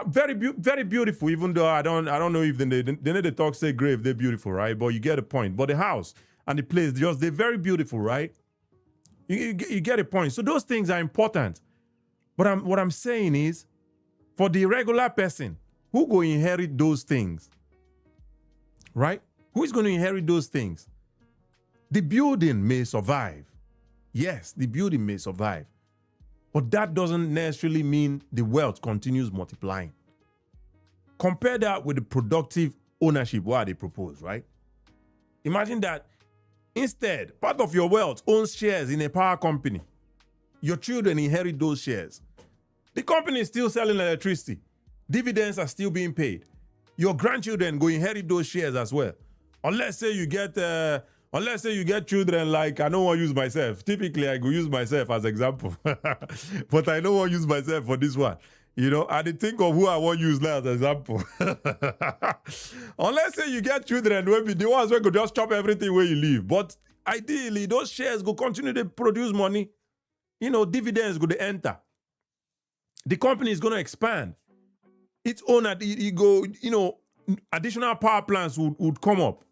Very beautiful, even though I don't know if they talk say grave, they're beautiful, right? But you get a point. But the house and the place, they're very beautiful, right? You get a point. So those things are important. But what I'm saying is, for the regular person, who will inherit those things? Right? Who is going to inherit those things? The building may survive. Yes, the building may survive. But that doesn't necessarily mean the wealth continues multiplying. Compare that with the productive ownership what they propose, right? Imagine that instead, part of your wealth owns shares in a power company. Your children inherit those shares. The company is still selling electricity. Dividends are still being paid. Your grandchildren go inherit those shares as well. Unless say you get children like, I don't want to use myself. Typically, I go use myself as example. But I don't want to use myself for this one. You know, I did think of who I want to use now as example. Unless say you get children, maybe the ones who could just chop everything where you live. But ideally, those shares go continue to produce money. You know, dividends go to enter. The company is going to expand. Its own, additional power plants would come up.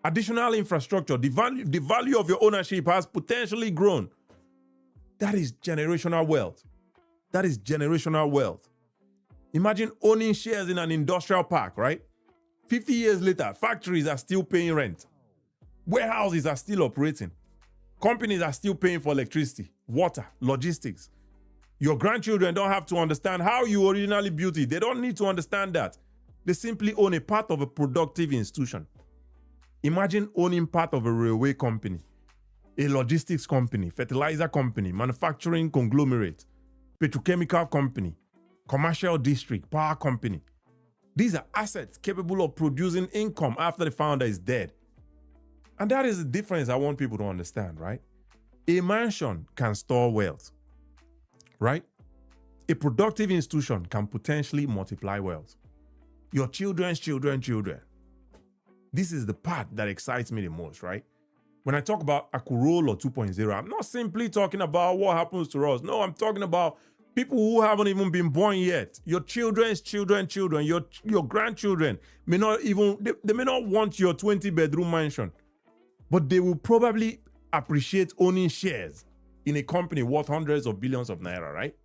Additional infrastructure, the value of your ownership has potentially grown. That is generational wealth. That is generational wealth. Imagine owning shares in an industrial park, right? 50 years later, factories are still paying rent. Warehouses are still operating. Companies are still paying for electricity, water, logistics. Your grandchildren don't have to understand how you originally built it. They don't need to understand that. They simply own a part of a productive institution. Imagine owning part of a railway company, a logistics company, fertilizer company, manufacturing conglomerate, petrochemical company, commercial district, power company. These are assets capable of producing income after the founder is dead. And that is the difference I want people to understand, right? A mansion can store wealth, right? A productive institution can potentially multiply wealth. Your children's children. This is the part that excites me the most, right? When I talk about Akuruoulo 2.0, I'm not simply talking about what happens to us. No, I'm talking about people who haven't even been born yet. Your children's children, your grandchildren may not even, they may not want your 20-bedroom mansion, but they will probably appreciate owning shares in a company worth hundreds of billions of naira, right?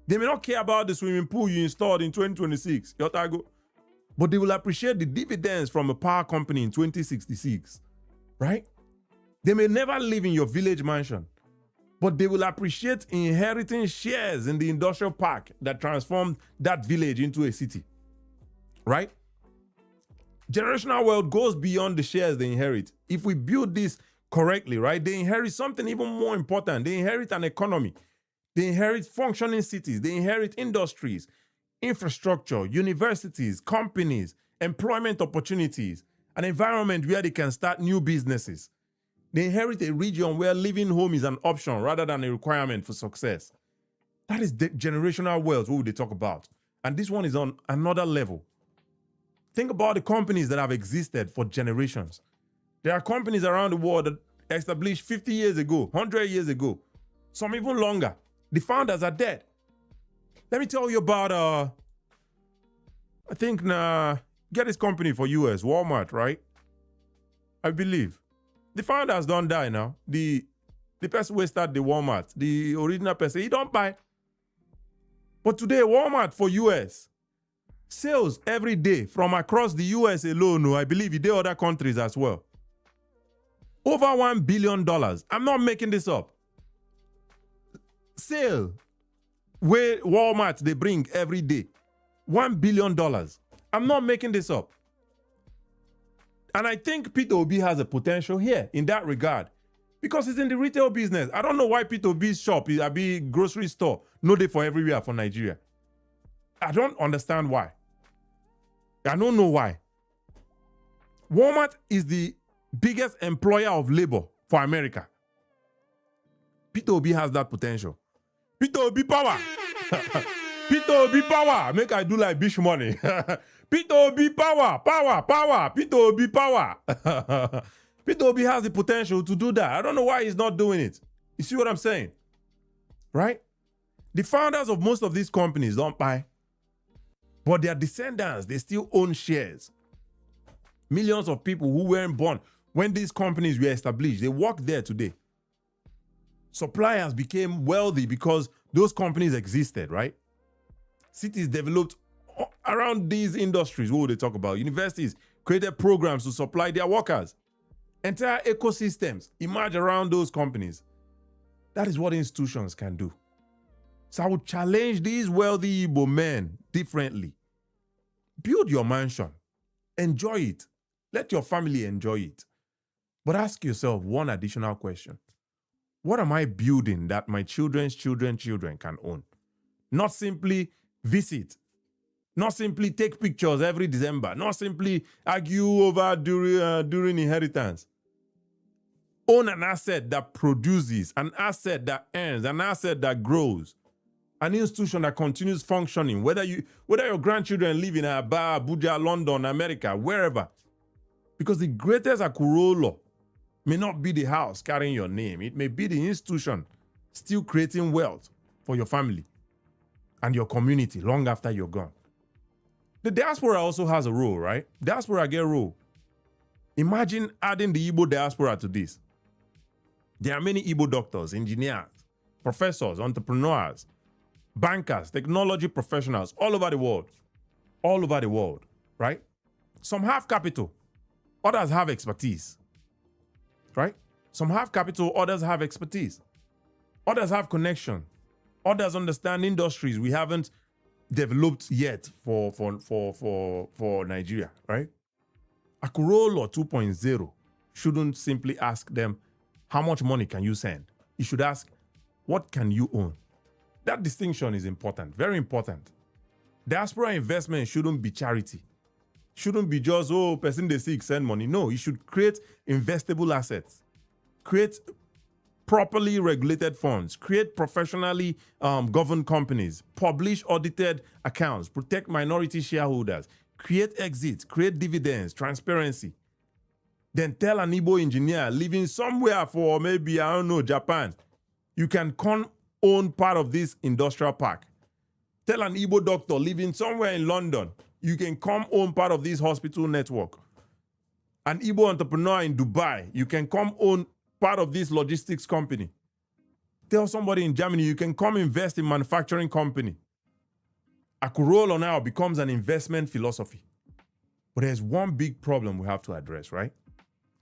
They may not care about the swimming pool you installed in 2026, Yotago, but they will appreciate the dividends from a power company in 2066, right? They may never live in your village mansion, but they will appreciate inheriting shares in the industrial park that transformed that village into a city, right? Generational wealth goes beyond the shares they inherit. If we build this correctly, right, they inherit something even more important. They inherit an economy. They inherit functioning cities. They inherit industries, infrastructure, universities, companies, employment opportunities, an environment where they can start new businesses. They inherit a region where living home is an option rather than a requirement for success. That is the generational wealth what they talk about. And this one is on another level. Think about the companies that have existed for generations. There are companies around the world that established 50 years ago, 100 years ago, some even longer. The founders are dead. Let me tell you about, get this company for US, Walmart, right? I believe. The founders don't die now. The person who started the Walmart, the original person, he don't buy. But today, Walmart for US, sales every day from across the US alone, I believe in the other countries as well. Over $1 billion. I'm not making this up. Sale where Walmart they bring every day. $1 billion. I'm not making this up. And I think Peter Obi has a potential here in that regard. Because he's in the retail business. I don't know why Peter Obi's shop is a big grocery store. No day for everywhere for Nigeria. I don't understand why. I don't know why. Walmart is the biggest employer of labor for America. Peter Obi has that potential. Peter Obi power. Peter Obi power. Make I do like Bish money. Peter Obi power. Peter Obi power. Peter Obi has the potential to do that. I don't know why he's not doing it. You see what I'm saying? Right? The founders of most of these companies don't buy. But their descendants, they still own shares. Millions of people who weren't born when these companies were established, they work there today. Suppliers became wealthy because those companies existed, right? Cities developed around these industries. What would they talk about? Universities created programs to supply their workers. Entire ecosystems emerge around those companies. That is what institutions can do. So I would challenge these wealthy Igbo men differently. Build your mansion. Enjoy it. Let your family enjoy it. But ask yourself one additional question. What am I building that my children's children can own? Not simply visit. Not simply take pictures every December. Not simply argue over during inheritance. Own an asset that produces, an asset that earns, an asset that grows. An institution that continues functioning, whether your grandchildren live in Aba, Abuja, London, America, wherever. Because the greatest Akuruoulo may not be the house carrying your name. It may be the institution still creating wealth for your family and your community long after you're gone. The diaspora also has a role, right? Diaspora get a role. Imagine adding the Igbo diaspora to this. There are many Igbo doctors, engineers, professors, entrepreneurs, bankers, technology professionals all over the world. All over the world, right? Some have capital, others have expertise, right? Some have capital, others have expertise. Others have connection. Others understand industries we haven't developed yet for Nigeria, right? Akuruoulo 2.0 shouldn't simply ask them, how much money can you send? You should ask, what can you own? That distinction is important, very important. Diaspora investment shouldn't be charity. Shouldn't be just, person they seek, send money. No, you should create investable assets. Create properly regulated funds. Create professionally governed companies. Publish audited accounts. Protect minority shareholders. Create exits. Create dividends. Transparency. Then tell an Igbo engineer living somewhere for maybe, I don't know, Japan, you can come own part of this industrial park. Tell an Igbo doctor living somewhere in London, you can come own part of this hospital network. An Igbo entrepreneur in Dubai, you can come own part of this logistics company. tell somebody in Germany, you can come invest in manufacturing company. Akuruoulo now becomes an investment philosophy. But there's one big problem we have to address, right?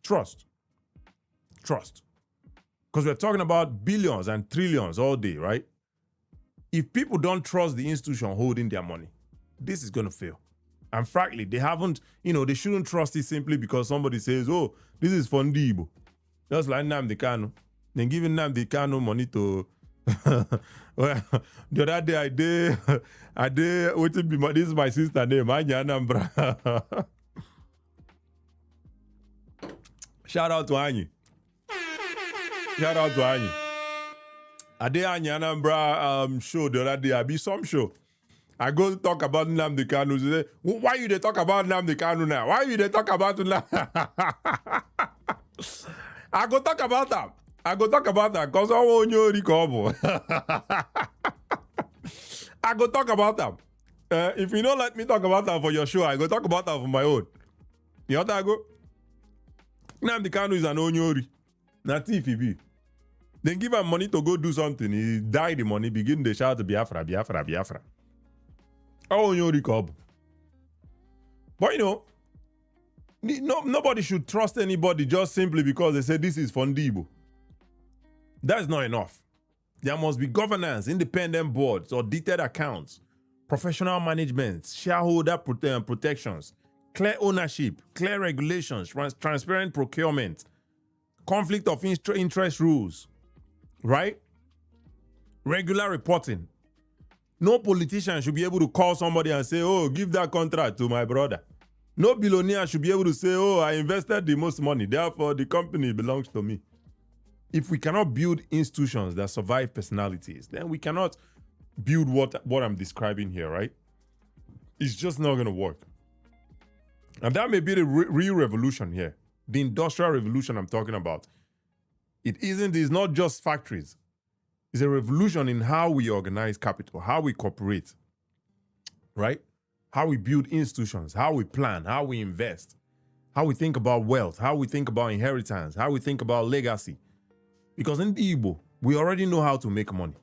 Trust. Trust. Because we're talking about billions and trillions all day, right? If people don't trust the institution holding their money, this is going to fail. And frankly, they haven't, they shouldn't trust it simply because somebody says, oh, this is for Ndigbo. Just like Nnamdi Kanu. Then giving Nnamdi Kanu money to... well, the other day I did, this is my sister name, Anya Anambra. Shout out to Anyi. Shout out to Anyi. I did Anya Anambra show the other day, I be some show. I go to talk about Nnamdi Kanu. Say, why you they talk about Nnamdi Kanu now? Why you they talk about I go talk about that. Because I want you to come. I go talk about that. If you don't let me talk about that for your show, I go talk about that for my own. You know what I go? Nnamdi Kanu is an onyori. Na thief he be. Then give him money to go do something. He die the money, begin to shout to Biafra, Biafra, Biafra. Onyori kob. But nobody should trust anybody just simply because they say this is for Ndigbo. That's not enough. There must be governance, independent boards, audited accounts, professional management, shareholder protections, clear ownership, clear regulations, transparent procurement, conflict of interest rules, right? Regular reporting. No politician should be able to call somebody and say, oh, give that contract to my brother. No billionaire should be able to say, oh, I invested the most money, therefore the company belongs to me. If we cannot build institutions that survive personalities, then we cannot build what I'm describing here, right? It's just not going to work. And that may be the real revolution here. The industrial revolution I'm talking about. It's not just factories. It's a revolution in how we organize capital, how we cooperate, right? How we build institutions, how we plan, how we invest, how we think about wealth, how we think about inheritance, how we think about legacy. Because in the Igbo, we already know how to make money.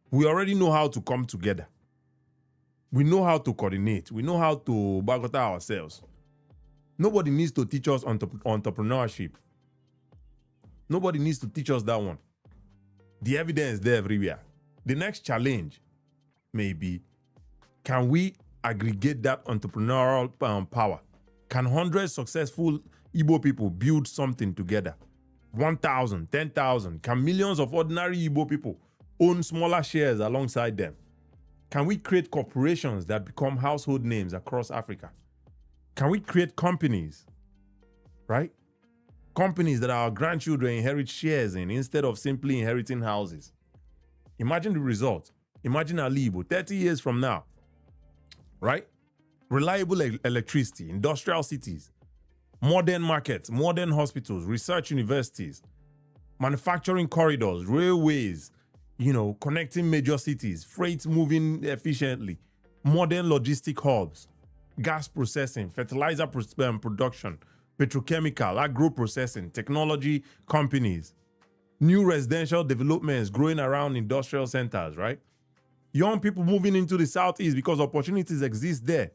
We already know how to come together. We know how to coordinate. We know how to bagota ourselves. Nobody needs to teach us entrepreneurship. Nobody needs to teach us that one. The evidence is there everywhere. The next challenge may be, can we aggregate that entrepreneurial power? Can 100 successful Igbo people build something together? 1,000, 10,000. Can millions of ordinary Igbo people own smaller shares alongside them? Can we create corporations that become household names across Africa? Can we create companies, right? Companies that our grandchildren inherit shares in instead of simply inheriting houses. Imagine the result. Imagine Ali Igbo 30 years from now, right? Reliable electricity, industrial cities, modern markets, modern hospitals, research universities, manufacturing corridors, railways, connecting major cities, freight moving efficiently, modern logistic hubs, gas processing, fertilizer production, petrochemical, agro-processing, technology companies, new residential developments growing around industrial centers, right? Young people moving into the Southeast because opportunities exist there,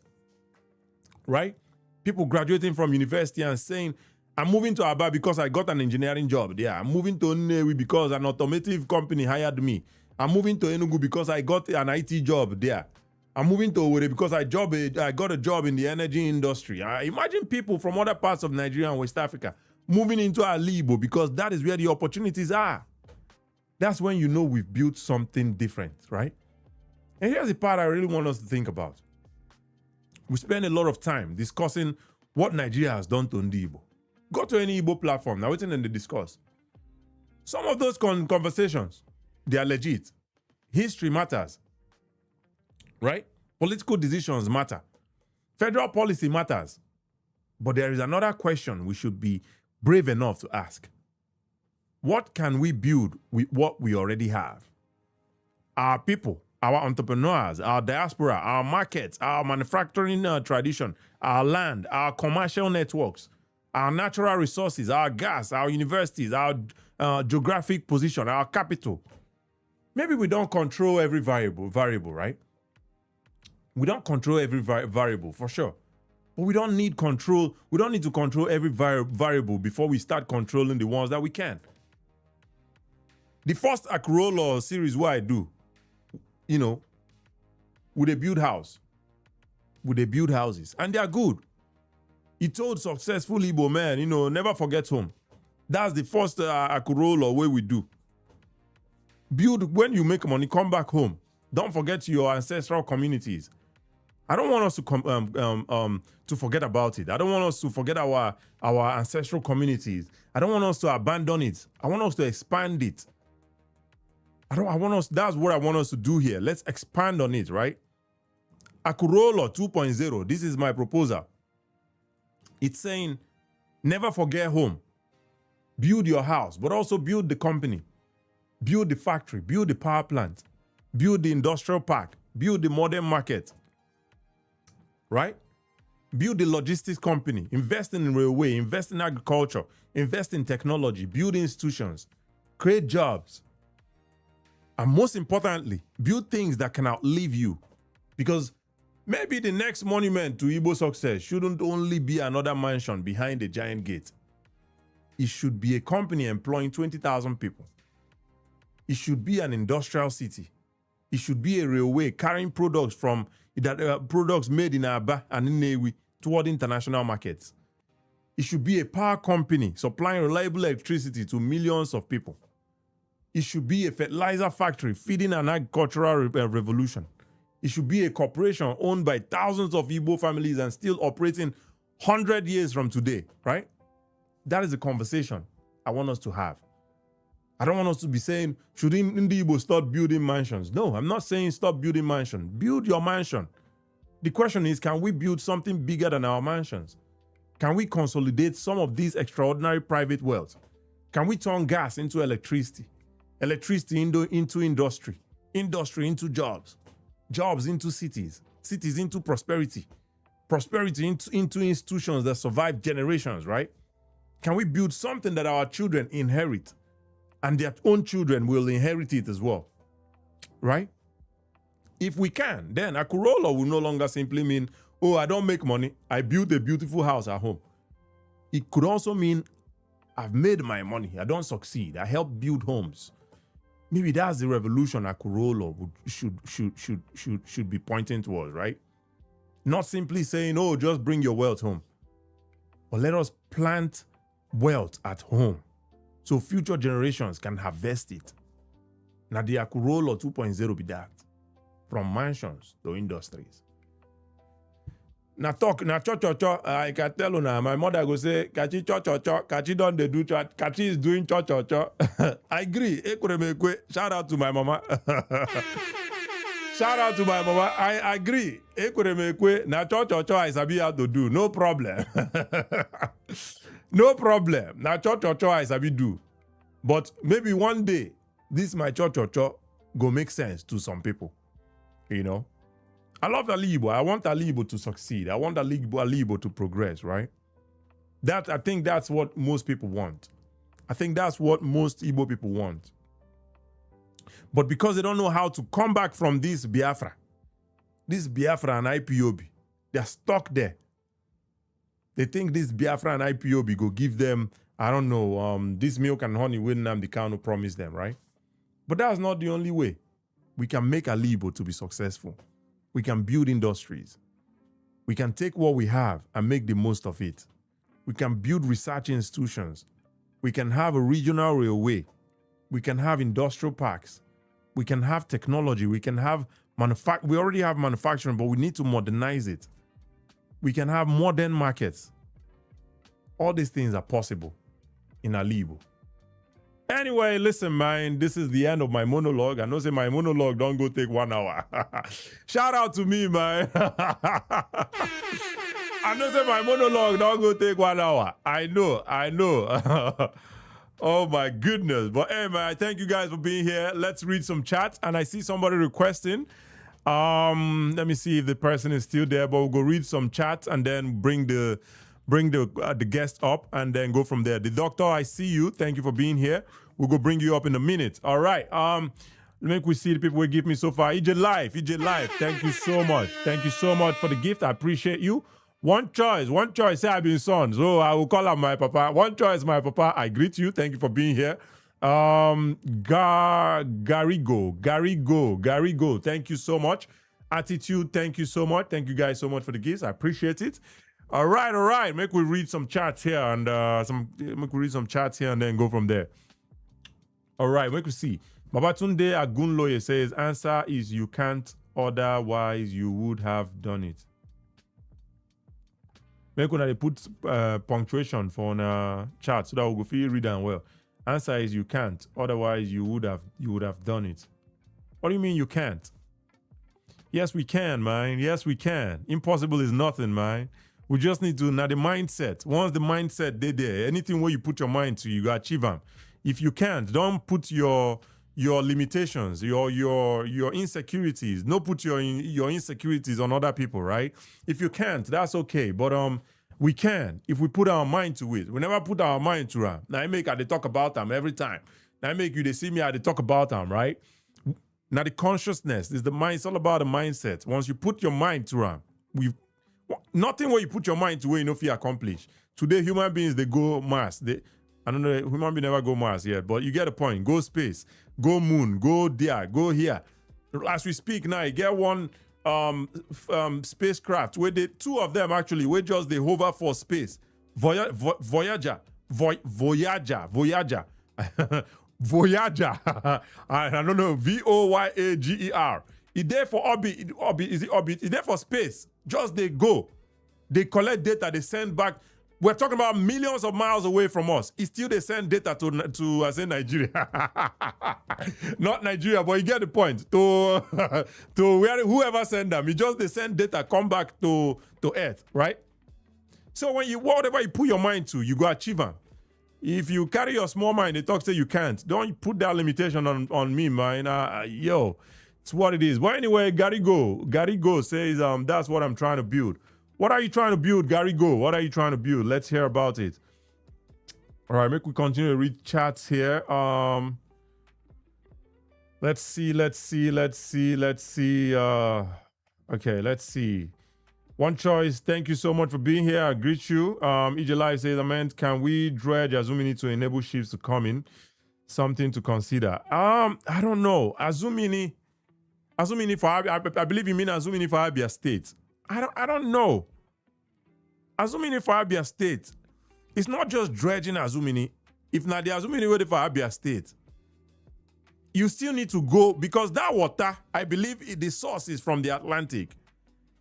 right? People graduating from university and saying, I'm moving to Aba because I got an engineering job there. I'm moving to Nnewi because an automotive company hired me. I'm moving to Enugu because I got an IT job there. I'm moving to Owerri because I got a job in the energy industry. Imagine people from other parts of Nigeria and West Africa moving into Ali Igbo because that is where the opportunities are. That's when you know we've built something different, right? And here's the part I really want us to think about. We spend a lot of time discussing what Nigeria has done to Ndigbo. Go to any Igbo platform, now waiting and they discuss. Some of those conversations, they are legit. History matters, right? Political decisions matter. Federal policy matters. But there is another question we should be brave enough to ask. What can we build with what we already have? Our people, our entrepreneurs, our diaspora, our markets, our manufacturing tradition, our land, our commercial networks, our natural resources, our gas, our universities, our geographic position, our capital. Maybe we don't control every variable, right? We don't control every variable for sure. But we don't need control. We don't need to control every variable before we start controlling the ones that we can. The first Akuruoulo series what I do, would they build house? Would they build houses? And they are good. He told successful Igbo men, never forget home. That's the first Akuruoulo way we do. Build when you make money, come back home. Don't forget your ancestral communities. I don't want us to forget about it. I don't want us to forget our ancestral communities. I don't want us to abandon it. I want us to expand it. That's what I want us to do here. Let's expand on it, right? Akuruoulo 2.0, this is my proposal. It's saying, never forget home. Build your house, but also build the company. Build the factory, build the power plant, build the industrial park, build the modern market, right? Build the logistics company, invest in railway, invest in agriculture, invest in technology, build institutions, create jobs. And most importantly, build things that can outlive you. Because maybe the next monument to Igbo success shouldn't only be another mansion behind a giant gate. It should be a company employing 20,000 people. It should be an industrial city. It should be a railway carrying products products made in Aba and Nnewi toward international markets. It should be a power company supplying reliable electricity to millions of people. It should be a fertilizer factory feeding an agricultural revolution. It should be a corporation owned by thousands of Igbo families and still operating 100 years from today, right? That is the conversation I want us to have. I don't want us to be saying, should Ndigbo start building mansions? No, I'm not saying stop building mansions. Build your mansion. The question is, can we build something bigger than our mansions? Can we consolidate some of these extraordinary private wealth? Can we turn gas into electricity? Electricity into industry. Industry into jobs. Jobs into cities. Cities into prosperity. Prosperity into institutions that survive generations, right? Can we build something that our children inherit? And their own children will inherit it as well, right? If we can, then Akuruoulo will no longer simply mean, oh, I don't make money, I built a beautiful house at home. It could also mean, I've made my money, I don't succeed, I help build homes. Maybe that's the revolution Akuruoulo should be pointing towards, right? Not simply saying, oh, just bring your wealth home. But let us plant wealth at home, so future generations can harvest it. Now the Akuruoulo 2.0 be that. From mansions to industries. Now cho, I can tell you now, my mother go say, Kachi cho, Kachi don't they do cho, Kachi is doing cho. I agree. Shout out to my mama. Shout out to my mama. I agree. Na cho, I sabi how to do. No problem. No problem. Now, cho, I sabi do. But maybe one day, this my cho go make sense to some people. I love Igbo. I want Igbo to succeed. I want Igbo to progress, right? I think that's what most people want. I think that's what most Igbo people want. But because they don't know how to come back from this Biafra and IPOB, they're stuck there. They think this Biafra and IPOB go give them, I don't know, this milk and honey when the Kanu promised them, right? But that's not the only way. We can make Igbo to be successful. We can build industries. We can take what we have and make the most of it. We can build research institutions. We can have a regional railway. We can have industrial parks. We can have technology. We can have we already have manufacturing, but we need to modernize it. We can have modern markets. All these things are possible in Igbo. Anyway, listen, man, this is the end of my monologue. I know say my monologue don't go take 1 hour. Shout out to me, man. I know say my monologue don't go take 1 hour. I know. Oh my goodness. But hey, man, thank you guys for being here. Let's read some chats. And I see somebody requesting. Let me see if the person is still there, but we'll go read some chats and then bring the guest up and then go from there. The doctor, I see you. Thank you for being here. We'll go bring you up in a minute. All right. Make we see the people who give me so far. EJ Life. Thank you so much. Thank you so much for the gift. I appreciate you. One choice. Say I've been son. So I will call him my papa. One choice, my papa. I greet you. Thank you for being here. Garigo. Thank you so much. Attitude. Thank you so much. Thank you guys so much for the gifts. I appreciate it. All right. Make we read some chats here and then go from there. All right. Make we see. Babatunde Agunloye says, answer is you can't, otherwise you would have done it. Make when they put punctuation for on chat so that we'll go feel read and well. Answer is you can't, otherwise you would have done it. What do you mean you can't? Yes, we can, man. Yes, we can. Impossible is nothing, man. We just need to now the mindset. Once the mindset they there, anything where you put your mind to, you achieve them. If you can't, don't put your limitations, your insecurities. No, put your insecurities on other people, right? If you can't, that's okay. But we can if we put our mind to it. We never put our mind to them. Now I make they talk about them every time. Now I make you they see me they talk about them, right? Now the consciousness is the mind. It's all about the mindset. Once you put your mind to them, nothing where you put your mind to where you know if you accomplish. Today human beings they go Mars. I don't know, human being never go Mars yet, but you get the point. Go space, go moon, go there, go here. As we speak now, you get one spacecraft where two of them actually, where just they hover for space. Voyager. Voyager. I don't know, Voyager. It's there for orbit. Is it orbit? It's there for space. Just they go. They collect data, they send back. We're talking about millions of miles away from us. It's still they send data to I say Nigeria. Not Nigeria, but you get the point. To whoever send them. They send data, come back to Earth, right? So whatever you put your mind to, you go achieve them. If you carry your small mind, they talk say you can't. Don't put that limitation on me, man. It's what it is. But anyway, Gary Go says that's what I'm trying to build. What are you trying to build, Gary Go? What are you trying to build? Let's hear about it. All right, make we continue to read chats here. Let's see. Okay, let's see. One choice. Thank you so much for being here. I greet you. EJ Live says, Amen. Can we dredge Azumini to enable ships to come in? Something to consider. I don't know. Azumini for I believe you mean Azumini for Abia State. I don't know. Azumini for Abia State. It's not just dredging Azumini. If not the Azumini waiting for Abia State, you still need to go because that water, I believe the source is from the Atlantic.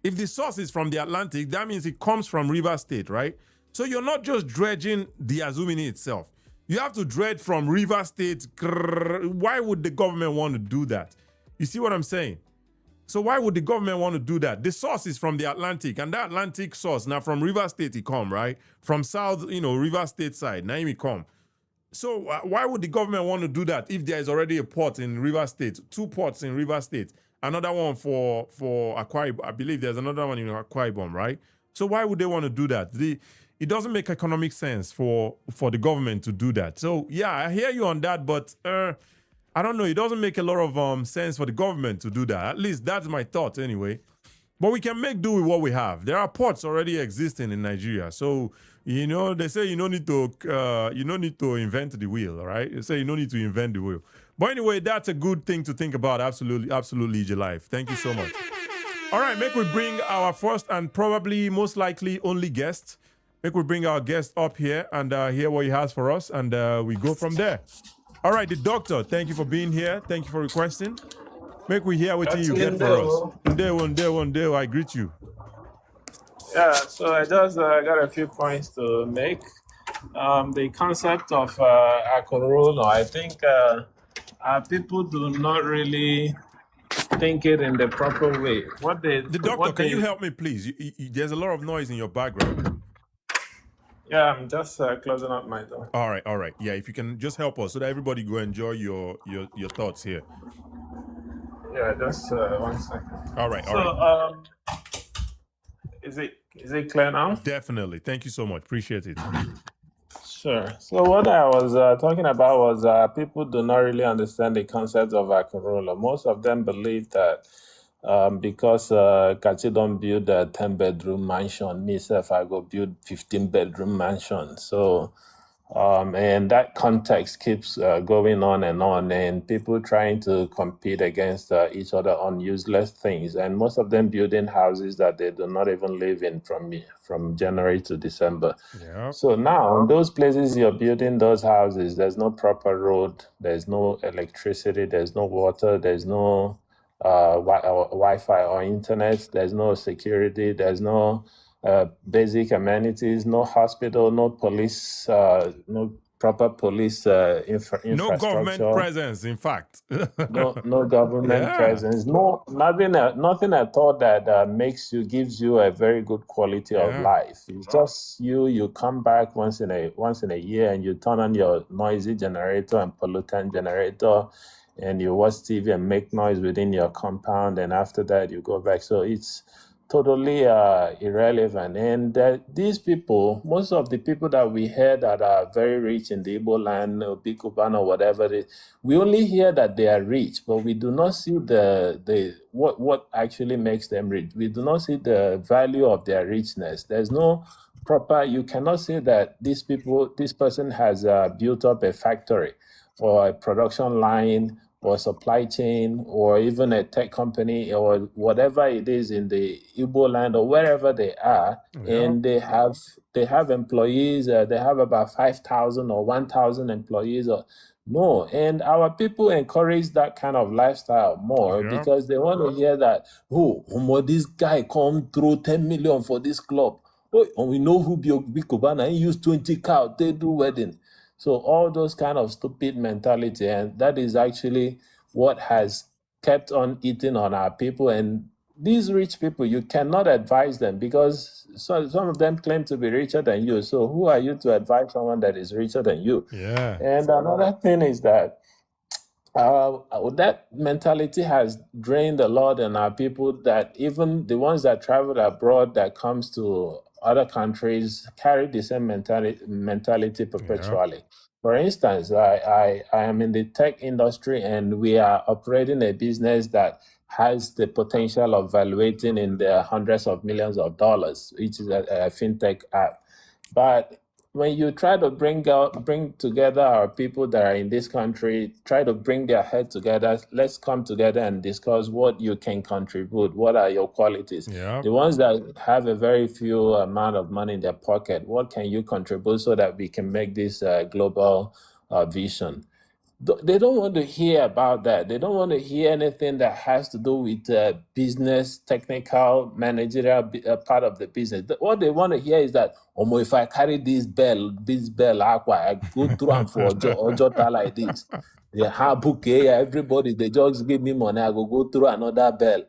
If the source is from the Atlantic, that means it comes from River State, right? So you're not just dredging the Azumini itself. You have to dredge from River State. Why would the government want to do that? You see what I'm saying? So why would the government want to do that? The source is from the Atlantic, and that Atlantic source, now from River State it come, right? From South, River State side, now it come. So why would the government want to do that if there is already a port in River State, 2 ports in River State, another one for Akwa Ibom? I believe there's another one in Akwa Ibom, right? So why would they want to do that? It doesn't make economic sense for the government to do that. So yeah, I hear you on that, but I don't know. It doesn't make a lot of sense for the government to do that. At least that's my thought anyway. But we can make do with what we have. There are ports already existing in Nigeria. So, they say you don't need to invent the wheel, all right? They say you don't need to invent the wheel. But anyway, that's a good thing to think about. Absolutely, EJ Life. Thank you so much. All right, make we bring our first and probably most likely only guest. Make we bring our guest up here and hear what he has for us, and we go from there. All right, the doctor, thank you for being here. Thank you for requesting. Make we hear what you get for us. Ndigbo, I greet you. Yeah, so I just got a few points to make. The concept of Akuruoulo, I think people do not really think it in the proper way. Can you help me, please? There's a lot of noise in your background. Yeah, I'm just closing up my door. All right. Yeah, if you can just help us so that everybody go enjoy your thoughts here. Yeah, just 1 second. All right. Is it clear now? Definitely. Thank you so much. Appreciate it. Sure. So what I was talking about was people do not really understand the concept of Akuruoulo. Most of them believe that because Kachi don't build a 10-bedroom mansion, myself I go build 15-bedroom mansion. So and that context keeps going on, and people trying to compete against each other on useless things, and most of them building houses that they do not even live in from January to December. Yeah. So now, those places you're building those houses, there's no proper road, there's no electricity, there's no water, there's no Wi-Fi or internet, there's no security, there's no basic amenities, no hospital, no police, no proper police No government infrastructure, presence, in fact. no government Yeah. presence, nothing at all that gives you a very good quality of Yeah. life. It's just you come back once in a year and you turn on your noisy generator and pollutant generator and you watch TV and make noise within your compound, and after that you go back. So it's totally irrelevant. And these people, most of the people that we hear that are very rich in the Igbo land, or Bikuban or whatever, we only hear that they are rich, but we do not see what actually makes them rich. We do not see the value of their richness. There's no proper, you cannot say that this person has built up a factory or a production line or supply chain or even a tech company or whatever it is in the Igbo land or wherever they are, and they have employees. They have about 5,000 or 1,000 employees. Or no, and our people encourage that kind of lifestyle more because they want to hear that, oh, this guy come through 10 million for this club. Oh, and we know who be Kubana. He use 20 cow. They do wedding. So all those kind of stupid mentality, and that is actually what has kept on eating on our people. And these rich people, you cannot advise them because some of them claim to be richer than you. So who are you to advise someone that is richer than you? Yeah. And another thing is that that mentality has drained a lot in our people, that even the ones that travel abroad that comes to other countries carry the same mentality perpetually. For instance, I am in the tech industry and we are operating a business that has the potential of valuating in the hundreds of millions of dollars, which is a fintech app. But when you try to bring together our people that are in this country, try to bring their head together, let's come together and discuss what you can contribute, what are your qualities. Yeah. The ones that have a very few amount of money in their pocket, what can you contribute so that we can make this global vision? They don't want to hear about that. They don't want to hear anything that has to do with business, technical, managerial part of the business. What they want to hear is that, if I carry this bell, aqua, I go through and for Ojota like this. Everybody, they just give me money, I go through another bell.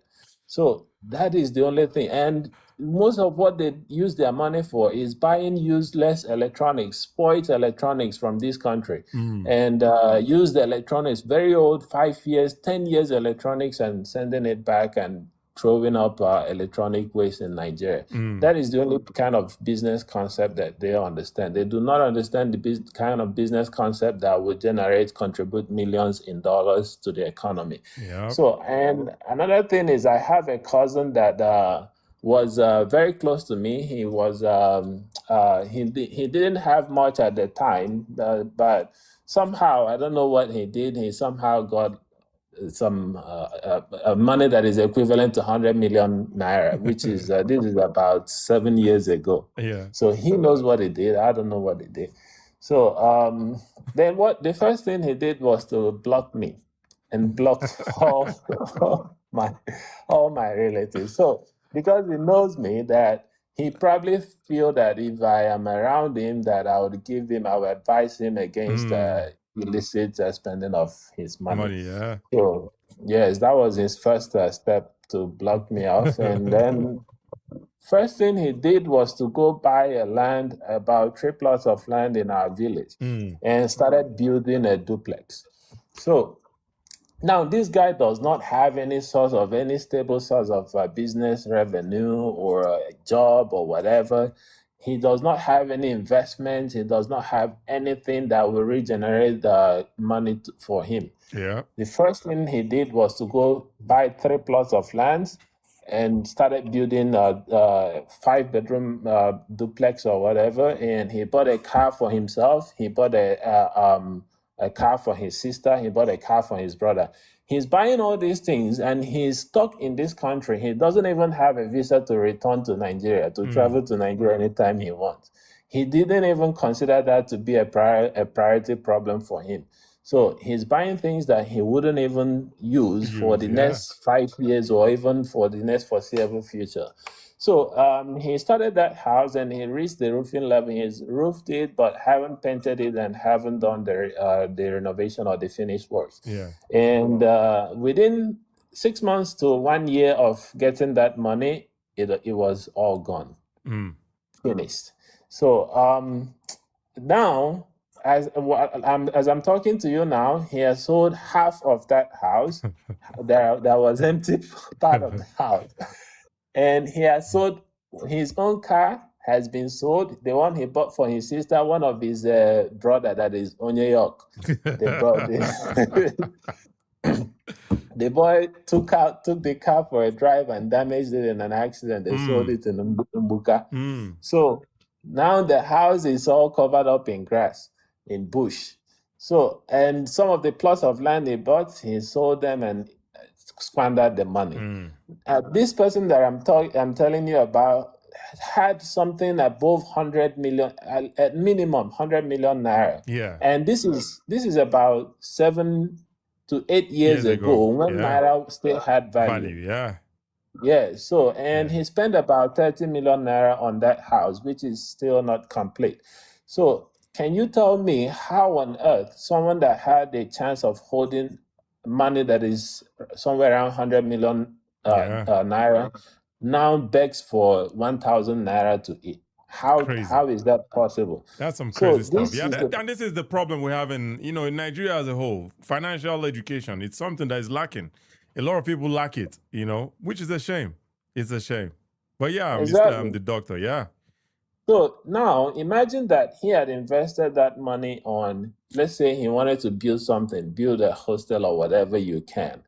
So that is the only thing. And most of what they use their money for is buying useless electronics, spoiled electronics from this country, and use the electronics, very old, 5 years, 10 years electronics, and sending it back and throwing up electronic waste in Nigeria. That is the only kind of business concept that they understand. They do not understand the kind of business concept that would contribute millions in dollars to the economy. So, and another thing is, I have a cousin that was very close to me. He was he didn't have much at the time, but somehow, I don't know what he did. He somehow got some money that is equivalent to 100 million naira, which is this is about 7 years ago. So he knows what he did. I don't know what he did. So then the first thing he did was to block me and block all my relatives. So because he knows me, that he probably feel that if I am around him, that I would advise him against illicit spending of his money. So yes, that was his first step, to block me off. And then first thing he did was to go buy about 3 plots of land in our village, and started building a duplex. So now this guy does not have any stable source of business revenue or a job or whatever. He does not have any investment. He does not have anything that will regenerate the money for him. Yeah. The first thing he did was to go buy 3 plots of land and started building a 5-bedroom duplex or whatever. And he bought a car for himself. He bought a car for his sister. He bought a car for his brother. He's buying all these things and he's stuck in this country. He doesn't even have a visa to return to Nigeria, to travel to Nigeria anytime he wants. He didn't even consider that to be a priority problem for him. So he's buying things that he wouldn't even use for the next 5 years or even for the next foreseeable future. So he started that house and he reached the roofing level. He's roofed it, but haven't painted it and haven't done the renovation or the finished works. Yeah. And within 6 months to 1 year of getting that money, it was all gone, finished. So now, as I'm talking to you now, he has sold half of that house. There was empty part of the house. And he has sold his own car, has been sold. The one he bought for his sister, one of his brother that is on New York. The boy took the car for a drive and damaged it in an accident. They sold it in Mbuka. So now the house is all covered up in grass, in bush. So, and some of the plots of land he bought, he sold them and squandered the money. This person that I'm telling you about had something above 100 million, at minimum 100 million naira. Yeah. And this is about 7 to 8 years ago when naira still had value. Yeah. Yeah. So, and he spent about 30 million naira on that house, which is still not complete. So, can you tell me how on earth someone that had a chance of holding money that is somewhere around 100 million naira now begs for 1,000 naira to eat? How is that possible? That's some crazy stuff. Yeah, and this is the problem we have in Nigeria as a whole. Financial education, it's something that is lacking. A lot of people lack it, which is a shame. It's a shame. But yeah, I'm the doctor, yeah. So now imagine that he had invested that money on, let's say he wanted to build something, build a hostel or whatever you can.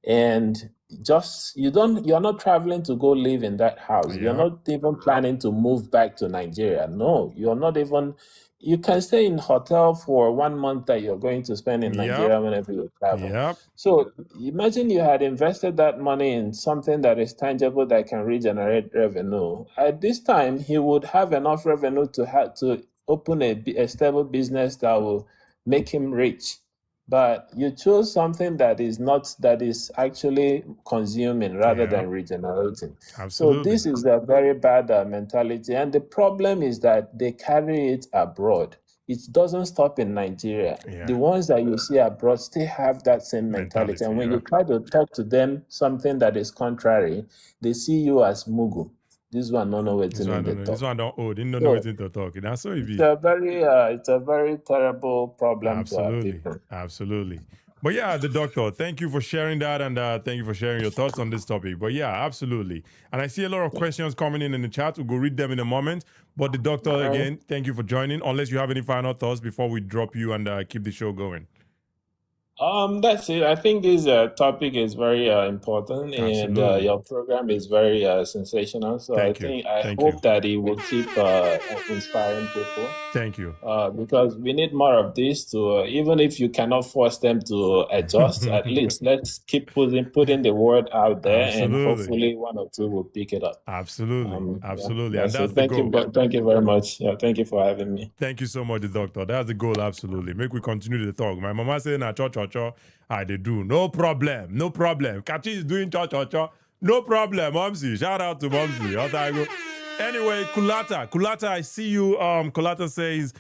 And you're not traveling to go live in that house. You're not even planning to move back to Nigeria. No, you're not even, you can stay in hotel for 1 month that you're going to spend in Nigeria whenever you travel. So imagine you had invested that money in something that is tangible that can regenerate revenue. At this time, he would have enough revenue to open a stable business that will make him rich. But you chose something that is actually consuming rather than regenerating. Absolutely. So this is a very bad mentality. And the problem is that they carry it abroad. It doesn't stop in Nigeria. The ones that you see abroad still have that same mentality. And when you try to talk to them something that is contrary, they see you as mugu. This one don't know what to talk. This one don't know what to talk. That's so easy. It's a very terrible problem to our people. Absolutely. But yeah, the doctor, thank you for sharing that, and thank you for sharing your thoughts on this topic. But yeah, absolutely. And I see a lot of questions coming in the chat. We'll go read them in a moment. But the doctor, again, thank you for joining. Unless you have any final thoughts before we drop you and keep the show going. That's it. I think this topic is very important, and your program is very sensational. So I hope that it will keep inspiring people. Thank you. Because we need more of this to, even if you cannot force them to adjust, at least let's keep putting the word out there, and hopefully one or two will pick it up. Absolutely. Absolutely. And that's the goal. Thank you very much. Yeah, thank you for having me. Thank you so much, the doctor. That's the goal. Absolutely. Make we continue the talk. My mama saying na cho. I they do. No problem. Kachi is doing cho. No problem, Momsi. Shout out to Momsi. Anyway, Kulata, I see you. Kulata says,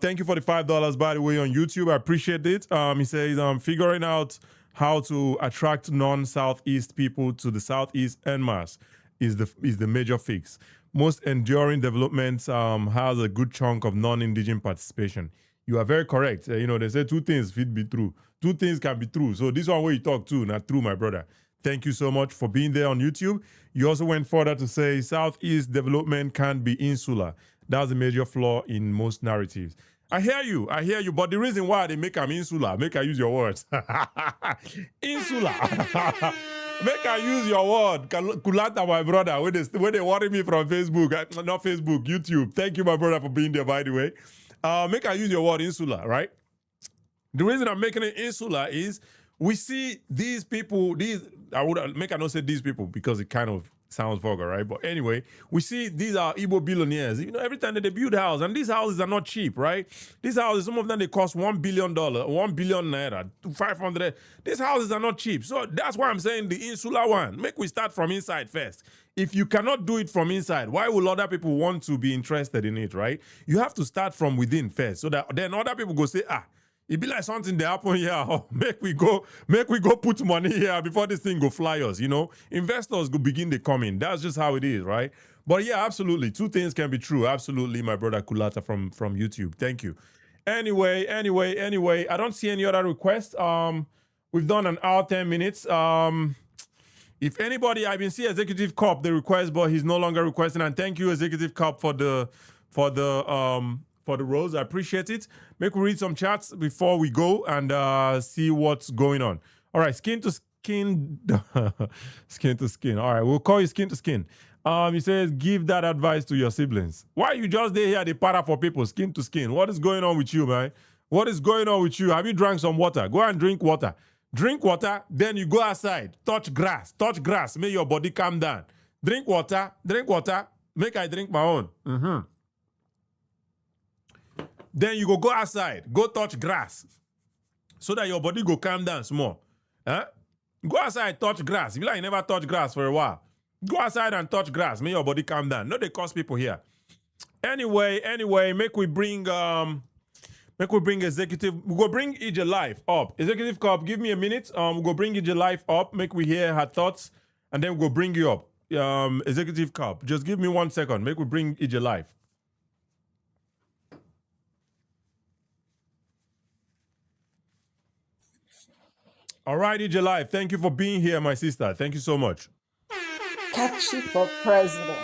thank you for the $5, by the way, on YouTube. I appreciate it. He says, figuring out how to attract non-Southeast people to the Southeast en masse is the major fix. Most enduring developments has a good chunk of non-indigenous participation. You are very correct. They say two things fit be true. Two things can be true. So this one where you talk to, not true, my brother. Thank you so much for being there on YouTube. You also went further to say Southeast development can be insular That's a major flaw in most narratives. I hear you, but the reason why they make them insular, make I use your words. Insular. Make I use your word. Kulata, my brother, when they worry me from Facebook, not Facebook, YouTube. Thank you, my brother, for being there, by the way. Make I use your word insular, right? The reason I'm making it insular is we see these people, I would make I not say these people because it kind of sounds vulgar, right? But anyway, we see these are Igbo billionaires. You know, every time that they build a house, and these houses are not cheap, right? These houses, some of them, they cost $1 billion, 1 billion naira, 500. These houses are not cheap. So that's why I'm saying the insular one. Make we start from inside first. If you cannot do it from inside, why will other people want to be interested in it, right? You have to start from within first, so that then other people go say, it be like something that happen here. Oh, make we go put money here before this thing go fly us. You know, investors go begin to come in. That's just how it is, right? But yeah, absolutely, two things can be true. Absolutely, my brother Kulata from YouTube. Thank you. Anyway, I don't see any other requests. We've done an hour 10 minutes. If anybody, I've been seeing Executive Cop the request, but he's no longer requesting. And thank you, Executive Cop, for the rose. I appreciate it. Make we read some chats before we go and see what's going on. All right, skin to skin. Skin to skin. All right, we'll call you skin to skin. He says, give that advice to your siblings. Why you just there here, the para for people, skin to skin? What is going on with you, man? What is going on with you? Have you drank some water? Go and drink water. Drink water, then you go outside. Touch grass. Make your body calm down. Drink water. Make I drink my own. Then you go outside, go touch grass, so that your body go calm down small. Huh? Go outside, touch grass. If you like, you never touch grass for a while. Go outside and touch grass. Make your body calm down. No, they cause people here. Anyway, make we bring executive. We go bring EJ Life up. Executive Cop, give me a minute. We go bring EJ Life up. Make we hear her thoughts, and then we go bring you up. Executive Cop, just give me 1 second. Make we bring EJ Life. All right, EJ Life, thank you for being here, my sister. Thank you so much. Catch you for president.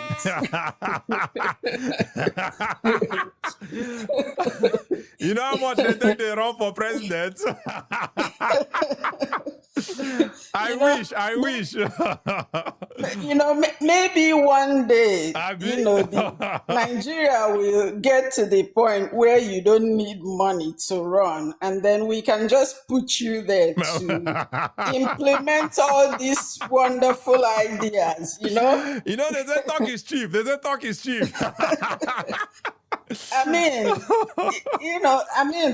You know how much they think they run for president? I wish. Maybe one day, Nigeria will get to the point where you don't need money to run, and then we can just put you there to implement all these wonderful ideas, they say talk is cheap.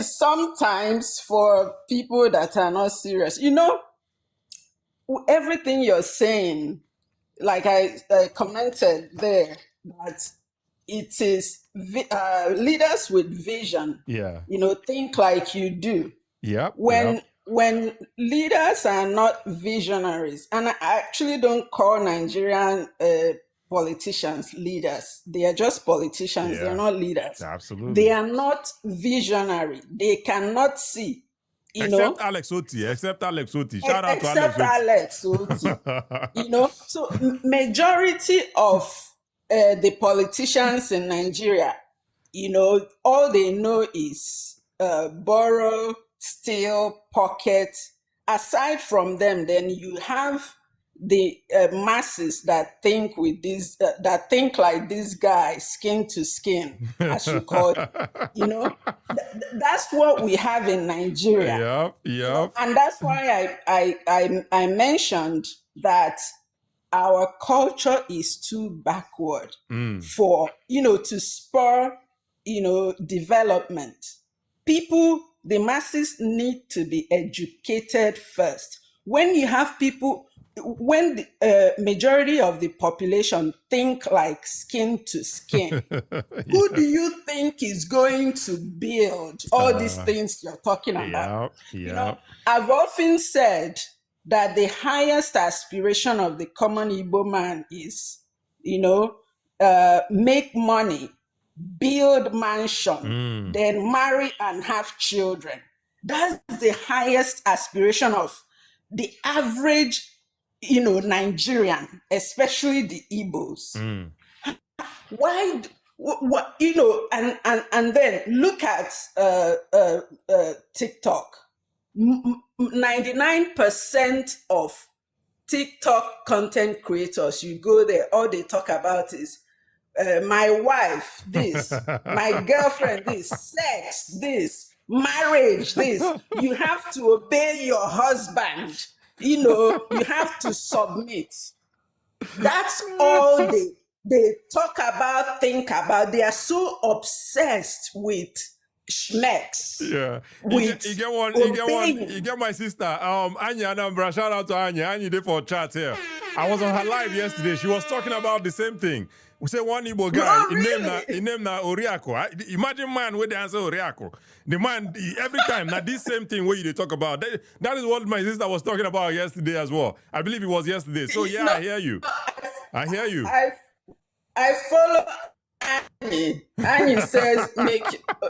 Sometimes for people that are not serious, everything you're saying, like I commented there, that it is leaders with vision. Yeah. Think like you do. Yeah. When leaders are not visionaries, and I actually don't call Nigerian politicians leaders. They are just politicians. Yeah. They're not leaders. Absolutely. They are not visionary. They cannot see. Except Alex Oti. Shout out to Alex Oti. So majority of the politicians in Nigeria, all they know is borrow, steal, pocket. Aside from them, then you have the masses that think with this, that think like this guy, skin to skin, as you call it. That's what we have in Nigeria. Yep. And that's why I mentioned that our culture is too backward for to spur development. People, the masses need to be educated first. When you have people, when the majority of the population think like skin to skin, who do you think is going to build all these things you're talking about? Yeah. I've often said that the highest aspiration of the common Igbo man is, make money, build mansion, then marry and have children. That's the highest aspiration of the average, Nigerian, especially the Igbos. and then look at TikTok. 99% of TikTok content creators, you go there, all they talk about is my wife, this, my girlfriend, this, sex, this, marriage, this. You have to obey your husband. You have to submit. That's all they talk about, think about. They are so obsessed with schmecks. Yeah. With You get my sister, Anya Anambra. Shout out to Anya. Anya did for chat here. I was on her live yesterday. She was talking about the same thing. We say one Igbo guy, Oh, he really? named na Oriako. Imagine man where they answer Oriako. The man, every time, now this same thing where they talk about. That is what my sister was talking about yesterday as well. I believe it was yesterday. So yeah, I hear you. I hear you. I follow Annie. Annie says make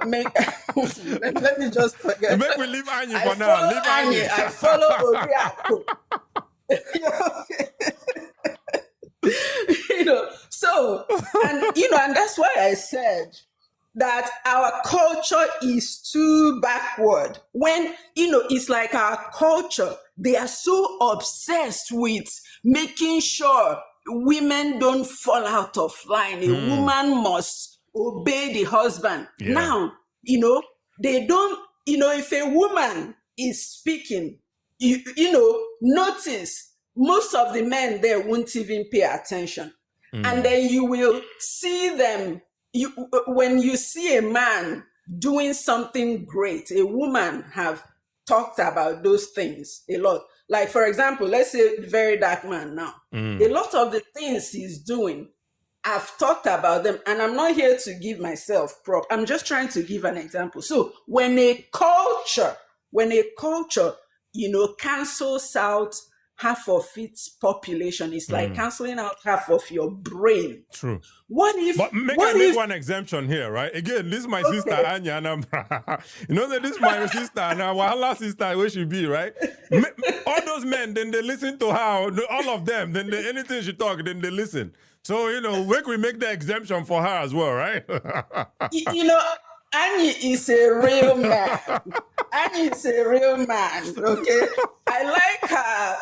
let me just forget. Make we leave Annie I for now. follow Leave Annie. Annie. I follow Oriako. So and that's why I said that our culture is too backward. When it's like our culture, they are so obsessed with making sure women don't fall out of line. A woman must obey the husband. Yeah. Now, they don't, if a woman is speaking, notice most of the men there won't even pay attention. And then you will see them, when you see a man doing something great, a woman have talked about those things a lot. Like, for example, let's say Very Dark Man now. A lot of the things he's doing, I've talked about them, and I'm not here to give myself prop. I'm just trying to give an example. So when a culture, cancels out half of its population, it's like canceling out half of your brain. True. What if? But make one exemption here, right? Again, this is my sister Anya Anambra. This is my sister and our Wahala sister, where she be, right? All those men, then they listen to her. All of them, then anything she talk, then they listen. So we make the exemption for her as well, right? Annie is a real man. Annie is a real man, okay? I like her,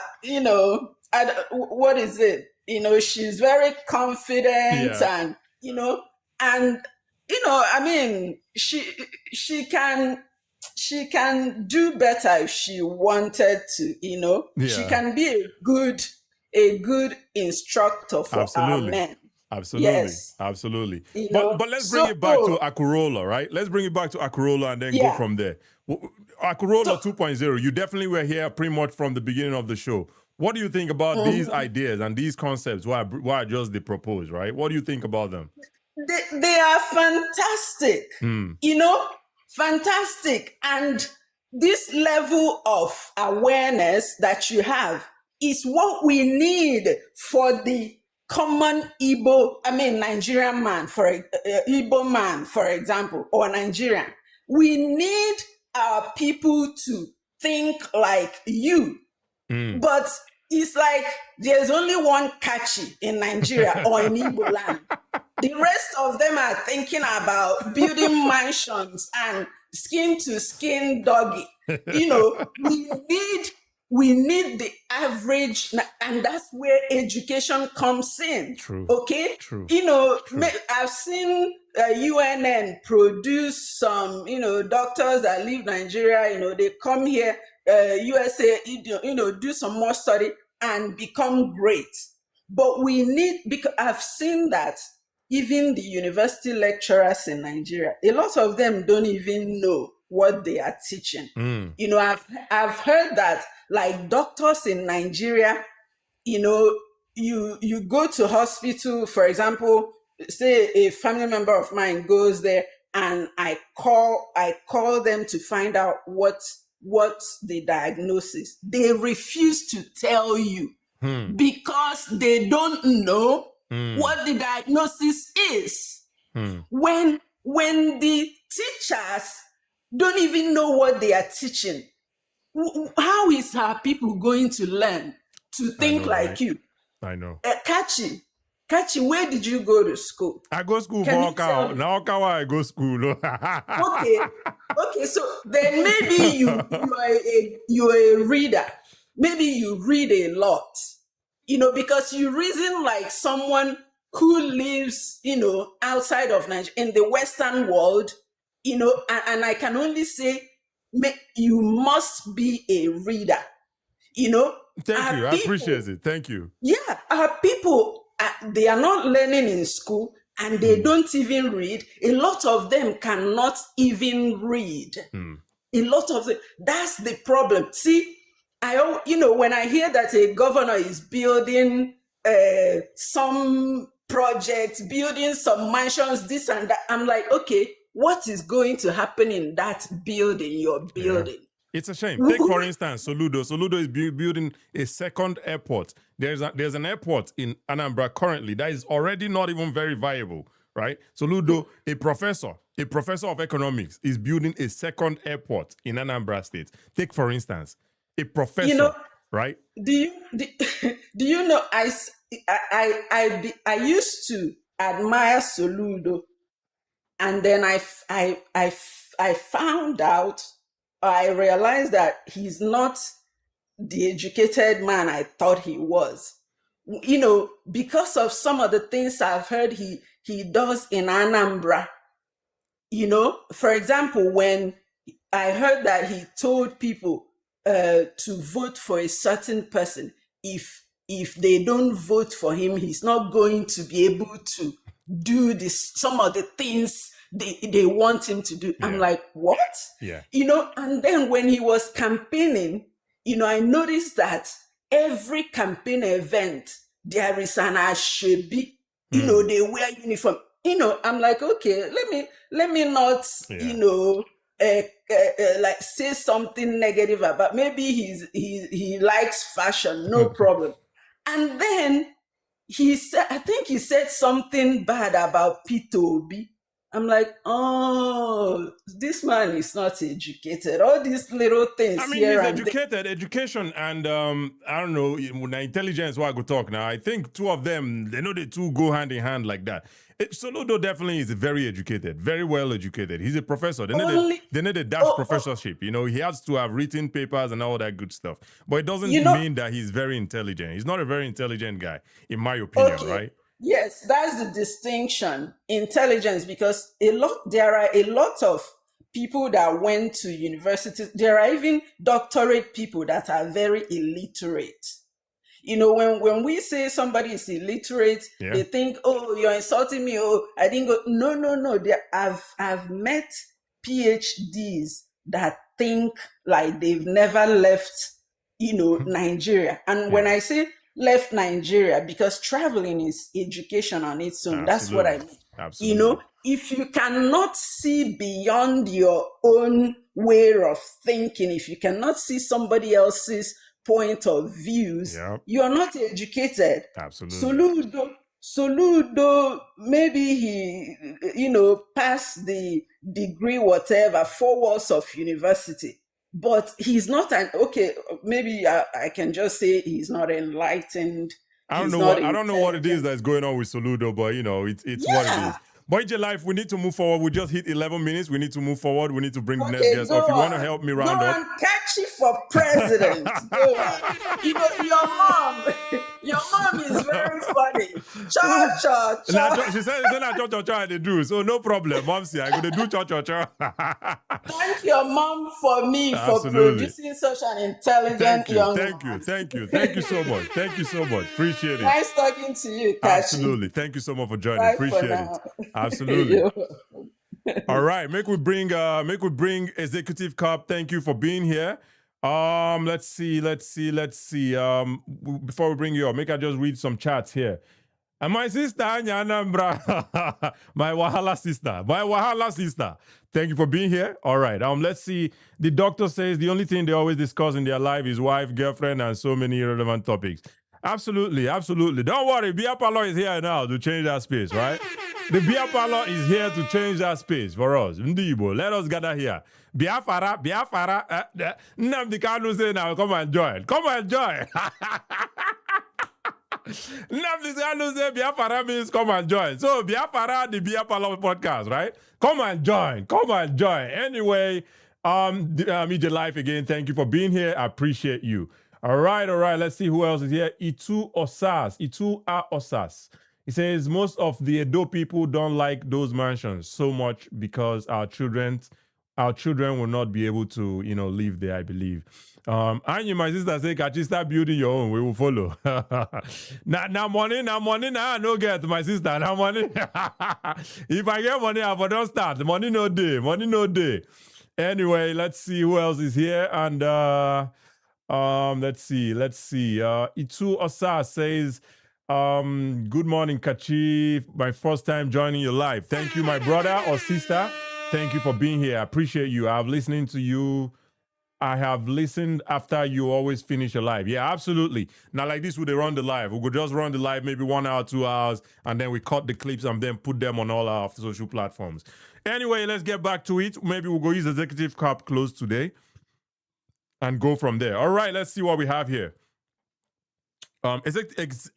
what is it? She's very confident and, she can do better if she wanted to, She can be a good instructor for our men. Absolutely. Yes. Absolutely. But let's bring it back to Akuruoulo, right? Let's bring it back to Akuruoulo and then go from there. Akuruoulo 2.0, you definitely were here pretty much from the beginning of the show. What do you think about these ideas and these concepts? Why just they propose, right? What do you think about them? They are fantastic, fantastic. And this level of awareness that you have is what we need for the common Nigerian man, Igbo man, for example, or Nigerian. We need our people to think like you. But it's like there's only one catchy in Nigeria or in Igbo land. The rest of them are thinking about building mansions and skin-to-skin doggy. We need the average, and that's where education comes in. True. Okay? True. I've seen UNN produce some, doctors that leave Nigeria, they come here, USA, do some more study and become great. But we need, because I've seen that even the university lecturers in Nigeria, a lot of them don't even know what they are teaching. I've heard that, like, doctors in Nigeria, you go to hospital, for example, say a family member of mine goes there, and I call them to find out what's the diagnosis. They refuse to tell you because they don't know what the diagnosis is. When the teachers don't even know what they are teaching, how is our people going to learn to think like you? I know. Catchy, Kachi, where did you go to school? I go school Can for you tell Oka. me? Now Oka, I go school. Okay, okay. So then maybe you're a reader. Maybe you read a lot, because you reason like someone who lives, outside of Nigeria in the Western world, and I can only say you must be a reader. Thank you. I People, appreciate it. Thank you. yeah, our people, they are not learning in school and they don't even read. A lot of them cannot even read. A lot of them, that's the problem. See, when I hear that a governor is building some projects, building some mansions, this and that, I'm like, okay, what is going to happen in that building you're building? It's a shame. Take, for instance, Soludo. Soludo is building a second airport. There's an airport in Anambra currently that is already not even very viable, right? Soludo, a professor of economics, is building a second airport in Anambra State. Take, for instance, a professor, right? Do you know, I used to admire Soludo, and then I found out, I realized that he's not the educated man I thought he was. Because of some of the things I've heard he does in Anambra. For example, when I heard that he told people to vote for a certain person, if they don't vote for him, he's not going to be able to do some of the things they want him to do. Yeah. I'm like, what? Yeah. And then when he was campaigning, I noticed that every campaign event, there is an ashebi, they wear uniform. I'm like, okay, let me not, like say something negative about, maybe he likes fashion, no problem. And then I think he said something bad about Peter Obi. I'm like, oh, this man is not educated. All these little things. I mean, he's educated. Education and I don't know, intelligence. Why I go talk now? I think two of them, they two go hand in hand like that. Soludo definitely is very educated, very well educated. He's a professor. They need a dash professorship. He has to have written papers and all that good stuff. But it doesn't mean that he's very intelligent. He's not a very intelligent guy, in my opinion, right? Yes, that's the distinction, intelligence, because there are a lot of people that went to universities. There are even doctorate people that are very illiterate. When we say somebody is illiterate, they think, oh, you're insulting me. Oh, I didn't go. No. I've met PhDs that think like they've never left, Nigeria. And when I say left Nigeria, because traveling is education on its own. Absolutely. That's what I mean. Absolutely. If you cannot see beyond your own way of thinking, if you cannot see somebody else's point of views, you are not educated. Absolutely. Soludo, maybe he, passed the degree, whatever, 4 walls of university. But he's not maybe I can just say he's not enlightened. I don't know what it is that's going on with Soludo, but it's what it is. But in life, we need to move forward. We just hit 11 minutes. We need to move forward. We need to bring the next guest. So if you want to help me round up. Catchy for president. Your mom is very funny. Cha. She said cha they do. So no problem. Mom say I go to do cha. Thank your mom for me for producing such an intelligent young man. Thank you so much. Thank you so much. Appreciate it. Nice talking to you, Kachi. Absolutely. Thank you so much for joining. Bye. Appreciate it. Absolutely. All right, make we bring Executive Cup. Thank you for being here. Let's see. Before we bring you up, make I just read some chats here. And my sister Anambra, my Wahala sister. Thank you for being here. All right. Let's see. The doctor says the only thing they always discuss in their life is wife, girlfriend, and so many irrelevant topics. Absolutely. Don't worry. Beer Parlor is here now to change that space, right? The Beer Parlor is here to change that space for us. Ndigbo, let us gather here. Biafara. Nnamdi Kanu say now, come and join. Netflix and say Biafra means come and join. So Biafra, the Biafra podcast, right? Come and join. Come and join. Anyway, meet your life again. Thank you for being here. I appreciate you. All right. Let's see who else is here. Itu Osas. He says most of the Edo people don't like those mansions so much because our children will not be able to, live there, I believe. And you, my sister, say, "Can you start building your own? We will follow." Now money, I no get, my sister. Now money. If I get money, I will not start. Money no day. Anyway, let's see who else is here. And let's see. Itu Osa says, good morning, Kachi. My first time joining your live. Thank you, my brother or sister. Thank you for being here. I appreciate you. I have listened after you always finish your live. Yeah, absolutely. Now, like this, would they run the live? We could just run the live maybe 1 hour, 2 hours, and then we cut the clips and then put them on all our social platforms. Anyway, let's get back to it. Maybe we'll go use Executive Cup close today and go from there. All right, let's see what we have here.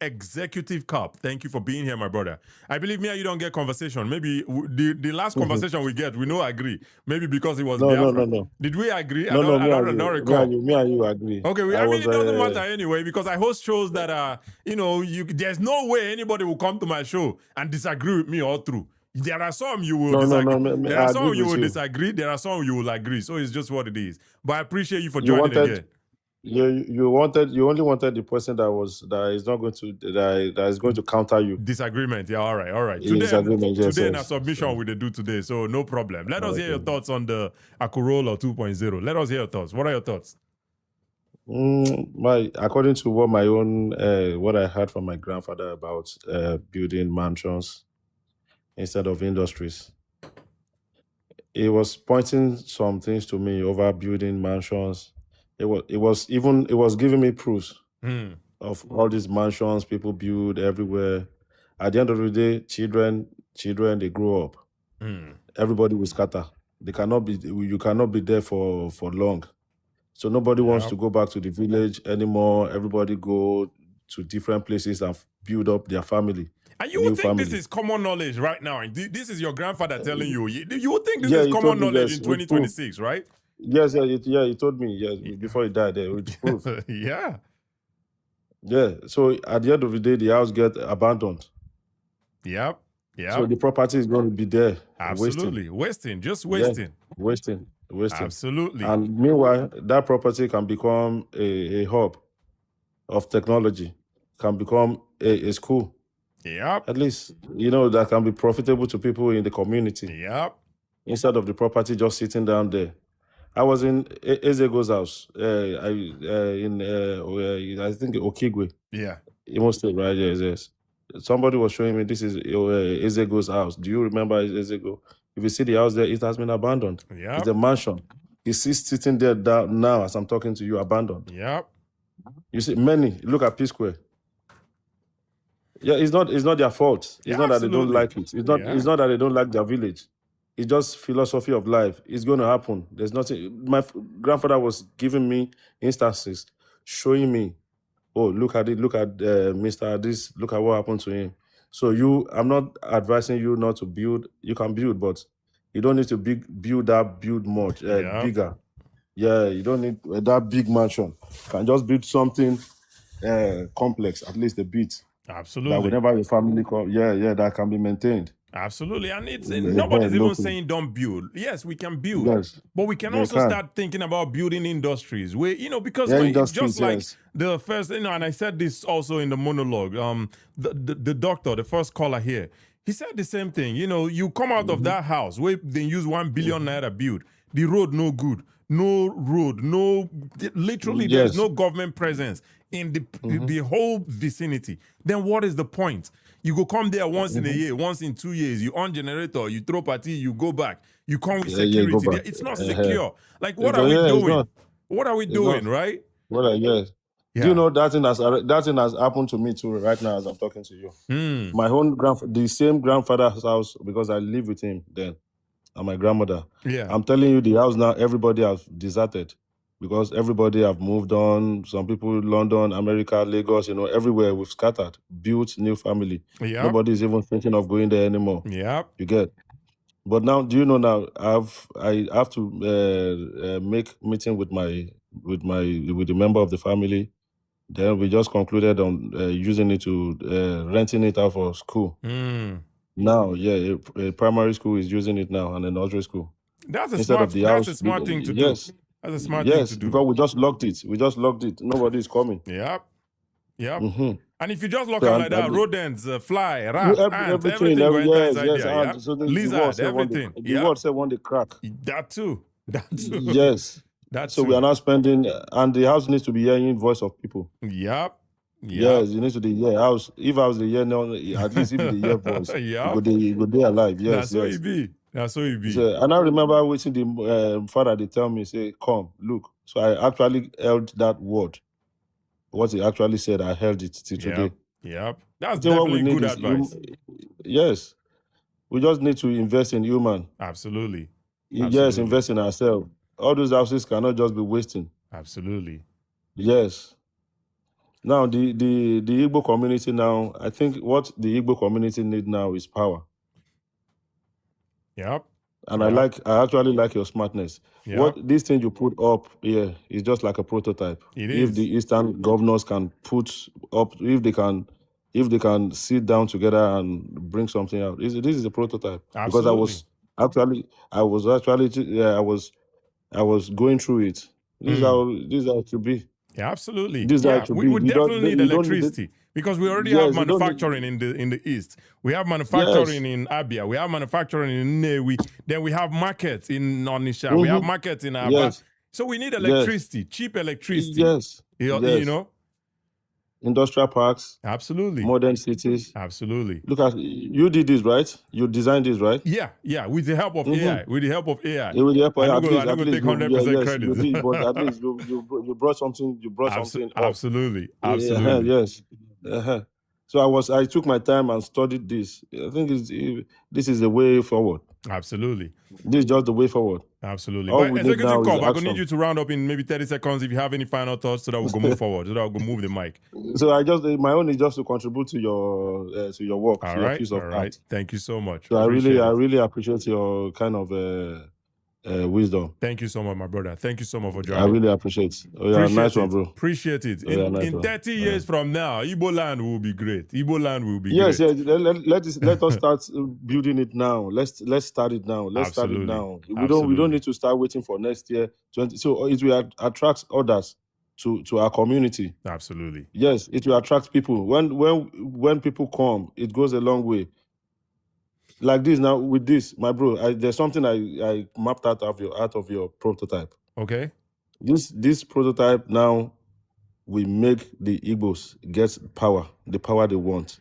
Executive Cup. Thank you for being here, my brother. I believe me and you don't get conversation. Maybe the last conversation we get, we no agree. Maybe because it was Biafra. No. Did we agree? I don't recall. Me and you agree. Okay, it doesn't matter anyway because I host shows that there's no way anybody will come to my show and disagree with me all through. There are some you will disagree. There are some you will disagree. There are some you will agree. So it's just what it is. But I appreciate you for joining again. You only wanted the person that is going to counter you. Disagreement, yeah, all right. Today in a submission we do today, so no problem. Let us hear your thoughts on the Akuruoulo 2.0. Let us hear your thoughts. What are your thoughts? According to what I heard from my grandfather about building mansions instead of industries, he was pointing some things to me over building mansions. It was giving me proofs of all these mansions people build everywhere. At the end of the day, children they grow up. Everybody will scatter. You cannot be there for long. So nobody wants to go back to the village anymore. Everybody go to different places and build up their family. And you would think this is common knowledge right now. This is your grandfather telling you. You would think this is common knowledge in 2026, right? Yes, he told me before he died. With proof. Yeah. So at the end of the day, the house get abandoned. Yep. So the property is going to be there. Absolutely. Wasting. Wasting. Absolutely. And meanwhile, that property can become a hub of technology, can become a school. Yep. At least, that can be profitable to people in the community. Yep. Instead of the property just sitting down there. I was in Ezego's house. I think Okigwe. Yeah. Imo State, right? Yes. Somebody was showing me this is Ezego's house. Do you remember Ezego? If you see the house there, it has been abandoned. Yeah. It's a mansion. He's sitting there now as I'm talking to you, abandoned. Yep. You see, many look at P Square. Yeah, it's not their fault. It's not that they don't like it. It's not that they don't like their village. It's just philosophy of life. It's going to happen. There's nothing. My grandfather was giving me instances, showing me, oh, look at it. Look at Mr. This. Look at what happened to him. So I'm not advising you not to build. You can build, but you don't need to build much bigger. Yeah, you don't need that big mansion. You can just build something complex, at least a bit. Absolutely. That whenever your family come, that can be maintained. Absolutely. And nobody's even saying don't build. Yes, we can build. But we can also start thinking about building industries where, because just like the first, and I said this also in the monologue, the doctor, the first caller here, he said the same thing. You come out of that house where they use 1 billion naira build, the road no good, literally there's no government presence in the whole vicinity. Then what is the point? You go come there once in a year, once in 2 years, you on generator, you throw party, you go back, you come with security. It's not secure. Like, what are we doing? What are we doing, right? Do you know that thing has happened to me too right now as I'm talking to you? My own the same grandfather's house, because I live with him then, and my grandmother. Yeah. I'm telling you, the house now, everybody has deserted. because everybody have moved on. Some people, London, America, Lagos, everywhere we've scattered, built new family. Yep. Nobody is even thinking of going there anymore. Yep. You get. But now, do you know now? I have to make meeting with the member of the family. Then we just concluded on using it to renting it out for school. Now, yeah, a primary school is using it now and a nursery school. That's a Instead smart. of the That's house. a smart thing to Yes. do. That's a smart thing Yes, to do. because we just locked it. Nobody is coming. Yep. Yep. Mm-hmm. And if you just lock So, them like that, rodents, fly, rats, ants, everything go enter yes, inside yes. there. And Yeah? so the Lizard, word said one everything. the word said one day crack. That too. That too. Yes. That So too. we are now spending, and the house needs to be hearing voice of people. Yep. Yes, it needs to be house. If I was the year now, at least if the year voice, Yep. it would be alive. Yes, That's so yes. it be. That's so it be. So, and I remember waiting the father, they tell me, say, come, look. So I actually held that word. What he actually said, I held it till today. Yep. That's So what we definitely need good is advice. yes. We just need to invest in human. Absolutely. Yes, Absolutely. invest in ourselves. All those houses cannot just be wasting. Absolutely. Yes. Now the Igbo community now, I think what the Igbo community need now is power. Yep. And Yep. I actually like your smartness. Yep. What this thing you put up here is just like a prototype. It If is. the Eastern governors can put up, if they can sit down together and bring something out, this is a prototype. Because I was going through it. This is how it should be. Yeah, absolutely. This is how Yeah, it should we be. would You don't- definitely need you don't need it. electricity because we already have Yes, you don't need- manufacturing in the east. We have manufacturing in Abia. We have manufacturing in Nnewi. Then we have markets in Onisha. We have markets in Aba. Yes. So we need electricity, cheap electricity. Yes. You Yes. know? Industrial parks, Absolutely. modern cities. Absolutely. Look at you did this, right? You designed this, right? Yeah. With the help of AI. With the help of AI. It will help. I At don't least go take 100% credit. You did, but at least you brought something. You brought something. Up. Absolutely. Yeah, Absolutely. yes. So I took my time and studied this. I think this is the way forward. Absolutely. This is just the way forward. Absolutely. All But we need Executive now is Corp, I'm going to action. need you to round up in maybe 30 seconds if you have any final thoughts so that we can move forward, so that we can move the mic. So my own is just to contribute to your work, All to your right. piece of All right. art. Thank you so much. So I Appreciate it. really appreciate your kind of wisdom. Thank you so much, my brother. Thank you so much for I joining. really appreciate it. Oh, yeah, Appreciate nice it. one, bro. Appreciate it. Oh, yeah, nice In one. 30 years from now, Igbo land will be great. Igbo land will be Yes, great. let us start building it now. Let's start it now. Let's start it Absolutely. now. We Absolutely. don't need to start waiting for next year. So it will attract others to our community. Absolutely. Yes, it will attract people. When people come, it goes a long way. Like this now with this, my bro, there's something I mapped out of your prototype. Okay. This prototype now will make the Igbos get power, the power they want.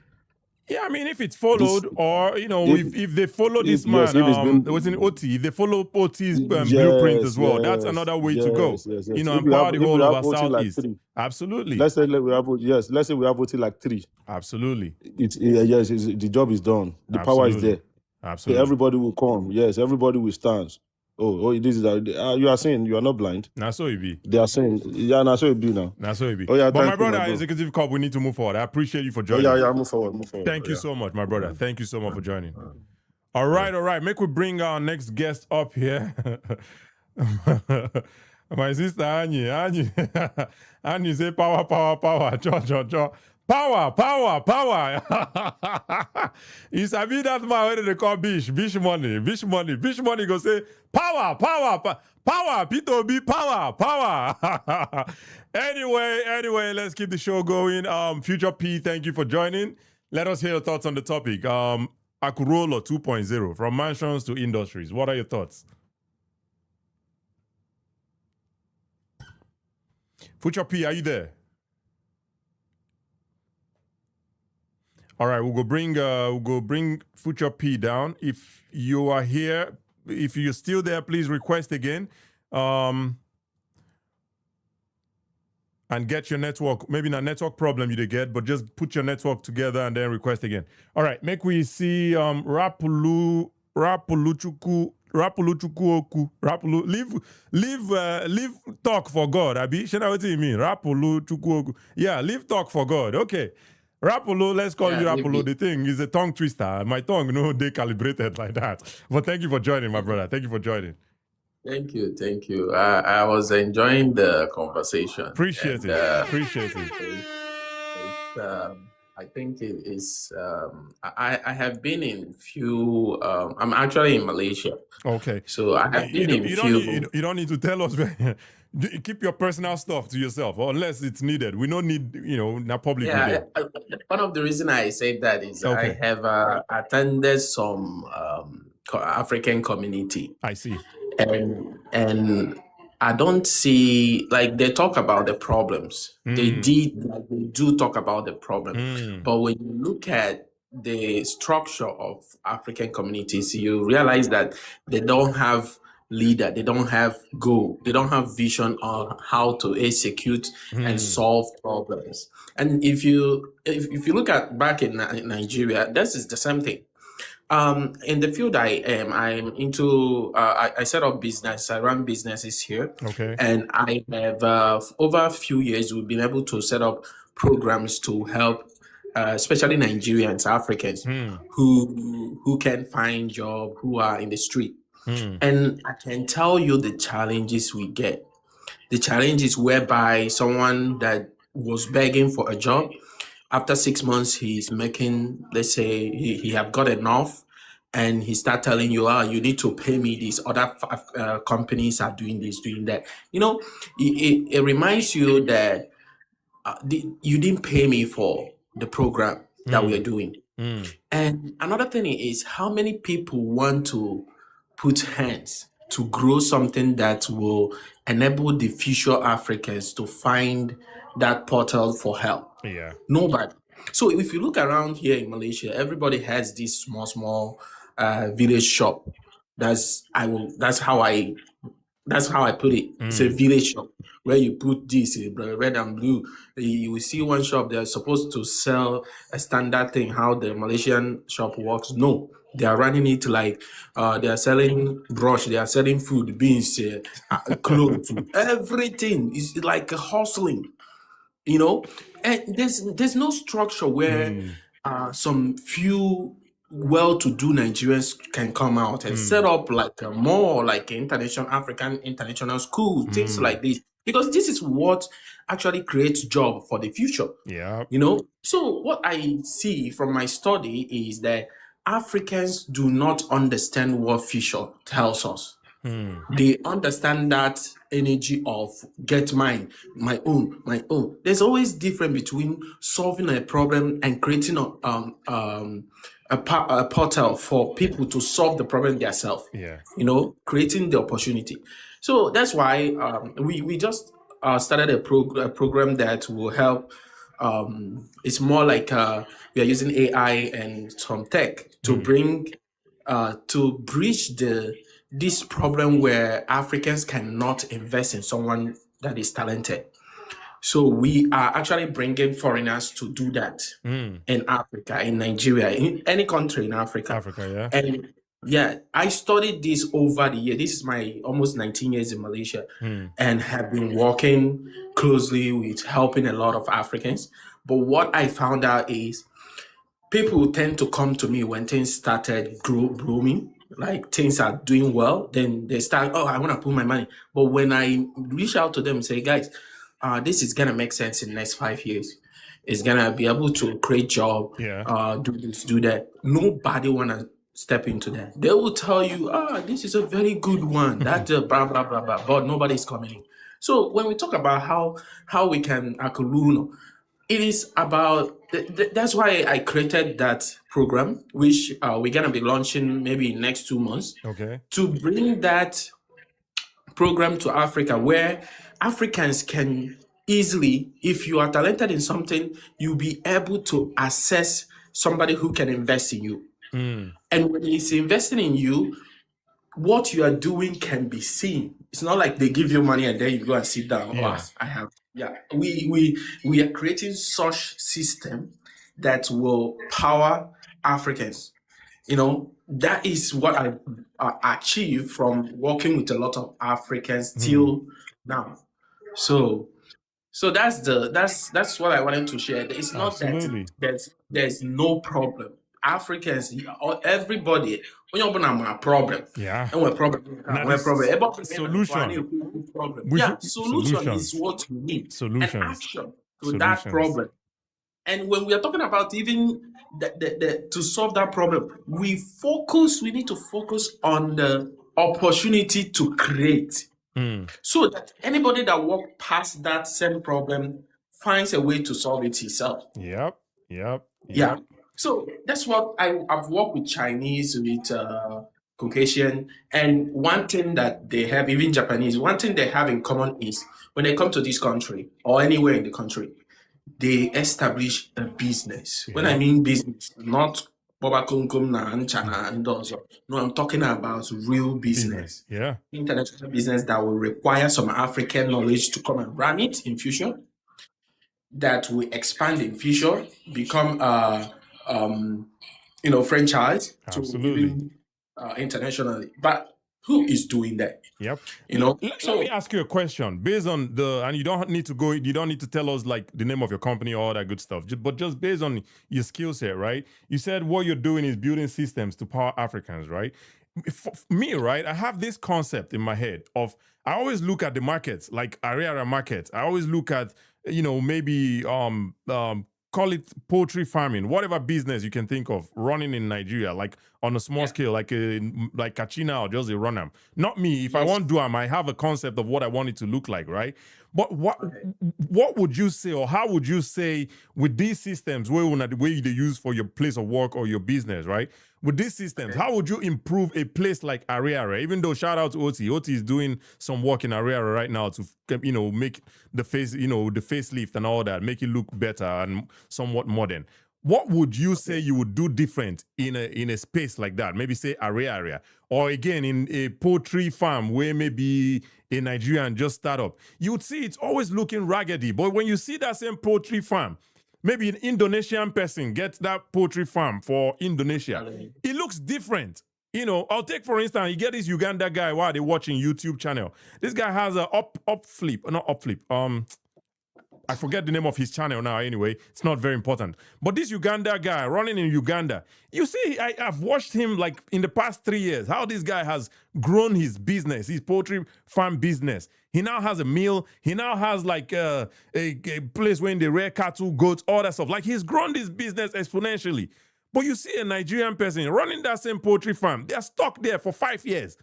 Yeah, I mean, if it's followed, or if they follow this man, yes, if it's been- it was in OT. If they follow OT's blueprint as well, that's another way to go. Yes. Empower the whole of our voting like southeast. 3, Absolutely. let's say we have voted like 3. Absolutely. The job is done. The power is Absolutely. there. So Absolutely. everybody will come. Yes, everybody will stand. This is you are saying you are not blind. Now so it be. They are saying, yeah, now so it be now. Now so it be. Oh, yeah, But my thank you, my brother, bro. Executive Corp, we need to move forward. I appreciate you for Oh, joining. yeah, move forward. Thank you so much, my brother. Thank you so much for joining. All right. Make we bring our next guest up here. My sister Annie. Annie say power. Cho. Power. You sabi that man where they call Bish money. Bish money go say power. Peter Obi, power. Anyway, let's keep the show going. Future P, thank you for joining. Let us hear your thoughts on the topic. Akuruoulo 2.0, from mansions to industries. What are your thoughts? Future P, are you there? All right, we'll go bring Future P down. If you are here, if you're still there, please request again. And get your network. Maybe not network problem you get, but just put your network together and then request again. All right, make we see Rapuluchuku Rapulu chukuoku. Rapulu. Leave talk for God. Abi, Shana, what do you mean? Rapulu chukuoku. Yeah, leave talk for God. Okay. Rapulu, let's call you Rapulu. The thing is a tongue twister. My tongue, no, they calibrated like that. But thank you for joining, my brother. Thank you for joining. Thank you. I was enjoying the conversation. Appreciate it. Appreciate it. I think it is. I have been in few. I'm actually in Malaysia. Okay. So I have been in few. You don't need to tell us. Keep your personal stuff to yourself, unless it's needed. We don't need, not public. Yeah. One of the reasons I say that is I have attended some African community. I see. And I don't see, like, they talk about the problems. They do talk about the problem. But when you look at the structure of African communities, you realize that they don't have leader, they don't have goal, they don't have vision on how to execute and solve problems. And if you look at back in Nigeria, this is the same thing. In the field I am, I'm into, I set up business, I run businesses here. Okay. And I have, over a few years, we've been able to set up programs to help, especially Nigerians, Africans, who can find job, who are in the street. And I can tell you the challenges we get. The challenges whereby someone that was begging for a job, after 6 months, he's making, let's say, he have got enough, and he start telling you, you need to pay me this. Other companies are doing this, doing that. It reminds you that you didn't pay me for the program that we are doing. And another thing is, how many people want to put hands to grow something that will enable the future Africans to find that portal for help? Yeah. Nobody. So if you look around here in Malaysia, everybody has this small village shop. That's how I put it. It's a village shop where you put this red and blue. You will see one shop, they're supposed to sell a standard thing, how the Malaysian shop works. No, they are running it like they are selling brush, they are selling food, beans, clothes, everything is like a hustling. And there's no structure where some few well-to-do Nigerians can come out and set up like more like African international schools, things like this, because this is what actually creates job for the future. Yeah. So what I see from my study is that Africans do not understand what future tells us. They understand that energy of get mine, my own. There's always difference between solving a problem and creating a portal for people to solve the problem themselves. Yeah. Creating the opportunity. So that's why we just started a program that will help. It's more like we are using AI and some tech to bring to bridge this problem where Africans cannot invest in someone that is talented. So we are actually bringing foreigners to do that in Africa, in Nigeria, in any country in Africa. Africa, yeah. And yeah, I studied this over the year. This is my almost 19 years in Malaysia, and have been working closely with helping a lot of Africans. But what I found out is people tend to come to me when things started blooming, like things are doing well. Then they start, I want to put my money. But when I reach out to them and say, guys, this is going to make sense in the next 5 years. It's going to be able to create job, do this, do that. Nobody want to step into that. They will tell you, this is a very good one. That blah, blah, blah, blah. But nobody's coming in. So when we talk about how we can Akuruoulo, it is about, that's why I created that program, which we're going to be launching maybe in next 2 months. Okay. To bring that program to Africa, where Africans can easily, if you are talented in something, you'll be able to assess somebody who can invest in you. And when he's investing in you, what you are doing can be seen. It's not like they give you money and then you go and sit down. We are creating such system that will power Africans. that is what I achieved from working with a lot of Africans till now. So that's what I wanted to share. It's not Absolutely. that there's no problem. Africans, everybody, when you're a problem, Yeah. and we're problem, Now we're this problem. solution. Problem. We Yeah, should- solution solutions. is what we need, and Solutions. action to that Solutions. problem. And when we are talking about even to solve that problem, we need to focus on the opportunity to create. So that anybody that walks past that same problem finds a way to solve it himself. Yep. Yeah. So that's what I've worked with Chinese, with Caucasian, and one thing that they have, even Japanese, one thing they have in common is when they come to this country or anywhere in the country, they establish a business. When I mean business, not Boba Kunkum na Anchana and those. No, I'm talking about real business. Yeah. International business that will require some African knowledge to come and run it in future. That will expand in future, become franchise to even internationally. But who is doing that? Yep. Let me ask you a question based on and you don't need to tell us like the name of your company or all that good stuff, but just based on your skill set, right? You said what you're doing is building systems to power Africans, right? For me, right, I have this concept in my head of, I always look at the markets, like area markets. I always look at, maybe call it poultry farming, whatever business you can think of running in Nigeria, like on a small scale, like Kachina or just a run-am. Not me. If I want to do, I might have a concept of what I want it to look like, right? But what would you say, or how would you say with these systems, where they use for your place of work or your business, right? With these systems, how would you improve a place like Ariara? Even though shout out to Oti. Oti is doing some work in Ariara right now to, make the face, the facelift and all that, make it look better and somewhat modern. What would you say you would do different in a space like that? Maybe say area, or again in a poultry farm where maybe a Nigerian just start up. You would see it's always looking raggedy, but when you see that same poultry farm, maybe an Indonesian person gets that poultry farm for Indonesia, it looks different. I'll take for instance, you get this Uganda guy while they're watching YouTube channel. This guy has a I forget the name of his channel now anyway. It's not very important. But this Uganda guy running in Uganda, you see, I've watched him like in the past 3 years, how this guy has grown his business, his poultry farm business. He now has a mill. He now has like a place where they rear cattle, goats, all that stuff. Like he's grown this business exponentially. But you see a Nigerian person running that same poultry farm. They're stuck there for 5 years.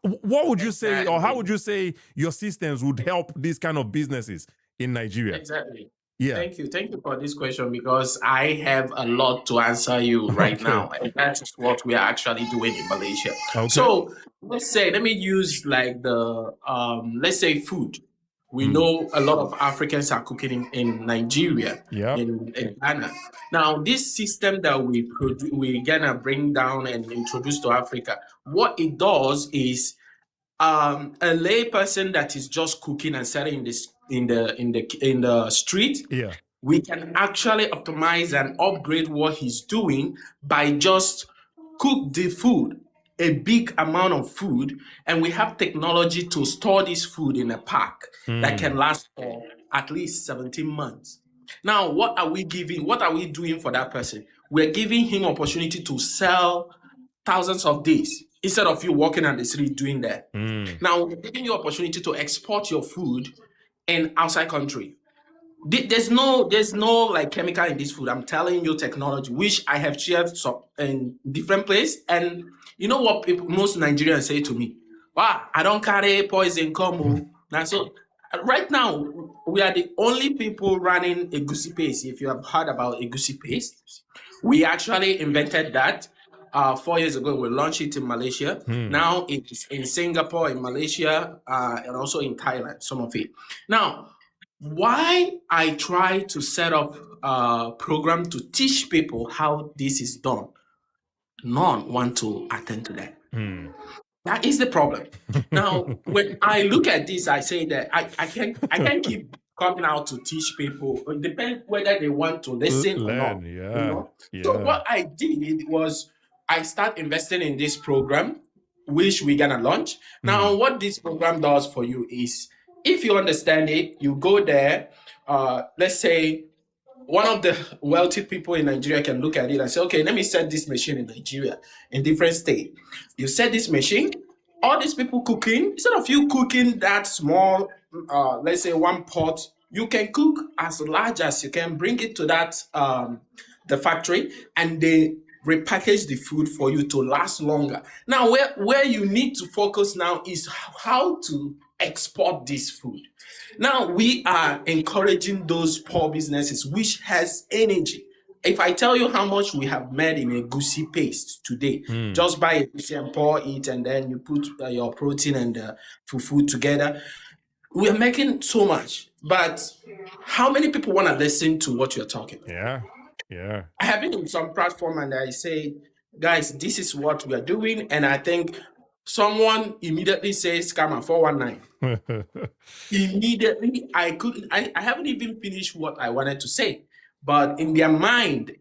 What would you say, or how would you say your systems would help these kind of businesses in Nigeria? Exactly. Yeah. Thank you for this question, because I have a lot to answer you right now, and that is what we are actually doing in Malaysia. Okay. So let me use like the let's say food. We know a lot of Africans are cooking in Nigeria, in Ghana. Now, this system that we gonna bring down and introduce to Africa, what it does is a lay person that is just cooking and selling this in the street, we can actually optimize and upgrade what he's doing by just cook the food, a big amount of food, and we have technology to store this food in a pack that can last for at least 17 months. Now, what are we doing for that person? We're giving him opportunity to sell thousands of days instead of you walking on the street doing that. Now, we're giving you opportunity to export your food in outside country. There's no like chemical in this food. I'm telling you technology, which I have shared some in different places. And you know what most Nigerians say to me? Wow, I don't carry poison come. Now, so right now, we are the only people running egusi paste. If you have heard about egusi paste, we actually invented that 4 years ago. We launched it in Malaysia. Now it's in Singapore, in Malaysia, and also in Thailand, some of it. Now, why I try to set up a program to teach people how this is done, none want to attend to that. That is the problem. Now, when I look at this, I say that I can't keep coming out to teach people. It depends whether they want to listen or not. Yeah. So what I did was I start investing in this program, which we're gonna launch. Now, what this program does for you is, if you understand it, you go there. Let's say one of the wealthy people in Nigeria can look at it and say, okay, let me set this machine in Nigeria, in different state. You set this machine, all these people cooking, instead of you cooking that small, let's say one pot, you can cook as large as you can, bring it to that the factory, and they repackage the food for you to last longer. Now, where you need to focus now is how to export this food. Now, we are encouraging those poor businesses which has energy. If I tell you how much we have made in a goosey paste today, just buy a goosey and pour it, and then you put your protein and fufu together. We are making so much, but how many people want to listen to what you're talking about? Yeah. I have been in some platform and I say, guys, this is what we are doing. And I think someone immediately says, scam and 419. Immediately, I haven't even finished what I wanted to say. But in their mind,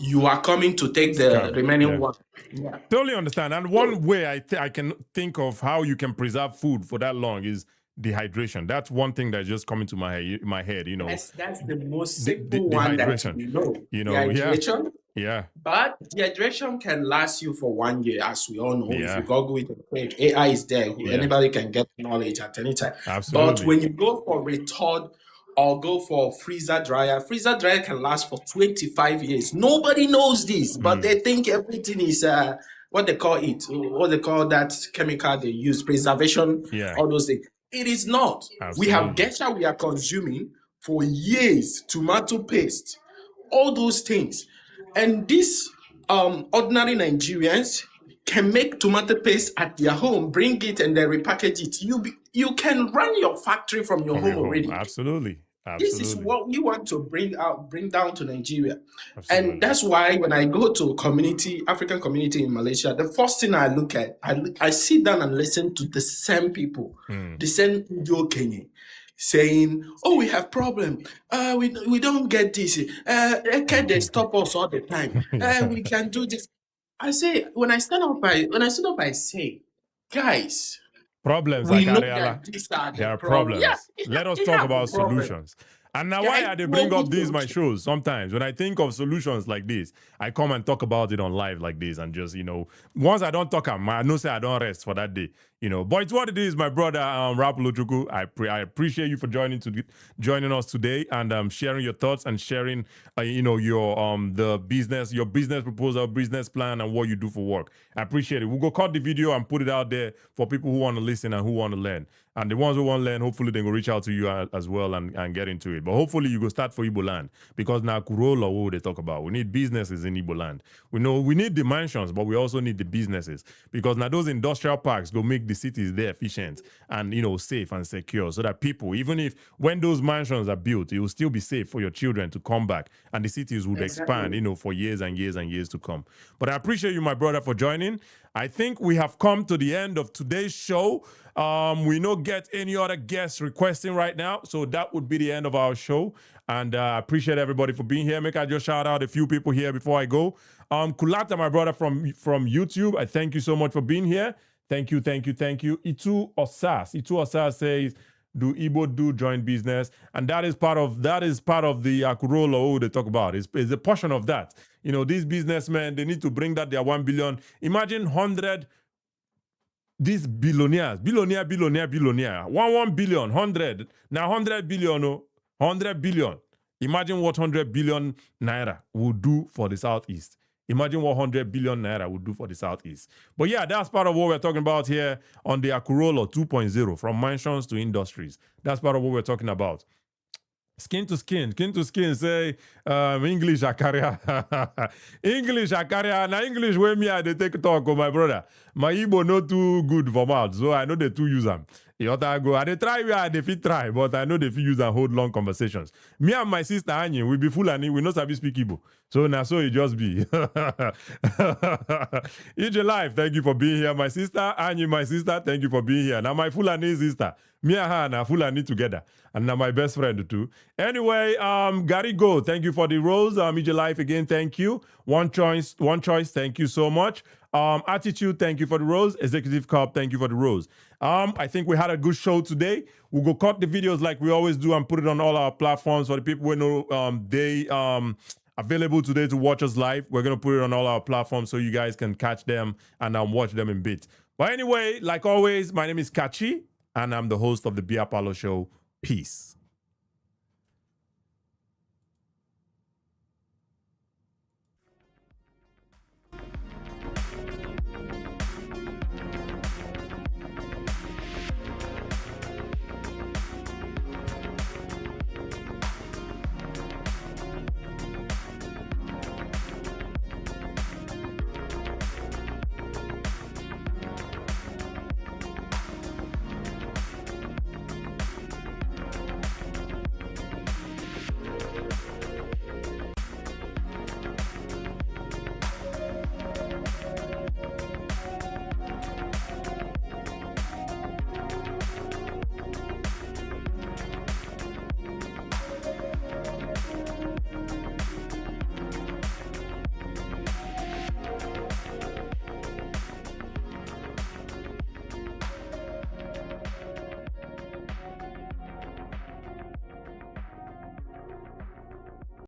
you are coming to take the remaining one. Yeah. Totally understand. And one way I can think of how you can preserve food for that long is dehydration. That's one thing that's just coming to my head, you know. That's the most simple one that we know. Dehydration. Yeah. But dehydration can last you for 1 year, as we all know. If you Google it, AI is there. Anybody can get knowledge at any time. Absolutely. But when you go for retort or go for freezer dryer can last for 25 years. Nobody knows this, but they think everything is what they call that chemical they use, preservation, all those things. It is not. Absolutely. We have geisha we are consuming for years, tomato paste, all those things. And these ordinary Nigerians can make tomato paste at their home, bring it and then repackage it. You can run your factory from your home already. Absolutely. This is what we want to bring down to Nigeria. Absolutely. And that's why when I go to African community in Malaysia, the first thing I look at, I sit down and listen to the same people, the same Indo Kenya, saying, oh, we have problem. We don't get this. They stop us all the time. We can do this. I say, when I stand up, I say, guys, problems we like know Ariala, that these are there are the problems. problems. Let us talk about solutions. And now, why I bring up these my solutions. shows? Sometimes when I think of solutions like this, I come and talk about it on live like this, and just once I don't talk, I know say I don't rest for that day. But it's what it is, my brother Rapolo Chukwu. I appreciate you for joining us today and sharing your thoughts and sharing your business proposal, business plan, and what you do for work. I appreciate it. We'll go cut the video and put it out there for people who want to listen and who want to learn. And the ones who want to learn, hopefully they will reach out to you as well and get into it. But hopefully you go start for Igbo land, because now Akuruoulo, what they talk about, we need businesses in Igbo land. We know we need the mansions, but we also need the businesses, because now those industrial parks go make the cities there efficient and safe and secure, so that people, even if when those mansions are built, it will still be safe for your children to come back, and the cities would expand, for years and years and years to come. But I appreciate you, my brother, for joining. I think we have come to the end of today's show. We don't get any other guests requesting right now, so that would be the end of our show. And I appreciate everybody for being here. Make I just shout out a few people here before I go. Kulata, my brother from YouTube, I thank you so much for being here. Thank you. Itu Osas says, do Igbo do joint business? And that is part of the Akuruoulo they talk about. It's a portion of that. These businessmen, they need to bring that their 1 billion. Imagine 100 these billionaires, billionaire, 1 billion, 100. Now 100 billion, 100 billion. Imagine what 100 billion naira would do for the Southeast. Imagine what 100 billion naira would do for the Southeast. But yeah, that's part of what we're talking about here on the Akuruoulo 2.0, from mansions to industries. That's part of what we're talking about. Skin to skin, say English akaria. English akaria. Now English way me I they take talk, my brother. My Igbo not too good for mouth, so I know they too use them. The other go, I dey try where I dey fit try, but I know they fit use and hold long conversations. Me and my sister Anyi, we be Fulani, we no sabi speak Igbo. So now so it just be. EJ Life, thank you for being here. My sister, Anyi, my sister, thank you for being here. Now my Fulani sister, me and her now Fulani together. And now my best friend too. Anyway, Gary Go, thank you for the rose. EJ Life again, thank you. One choice, thank you so much. Attitude, thank you for the rose. Executive Cup, thank you for the rose. I think we had a good show today. We'll go cut the videos like we always do and put it on all our platforms for the people who know they available today to watch us live. We're gonna put it on all our platforms so you guys can catch them and watch them in bits. But anyway, like always, my name is Kachi and I'm the host of the Bia Palo Show. Peace.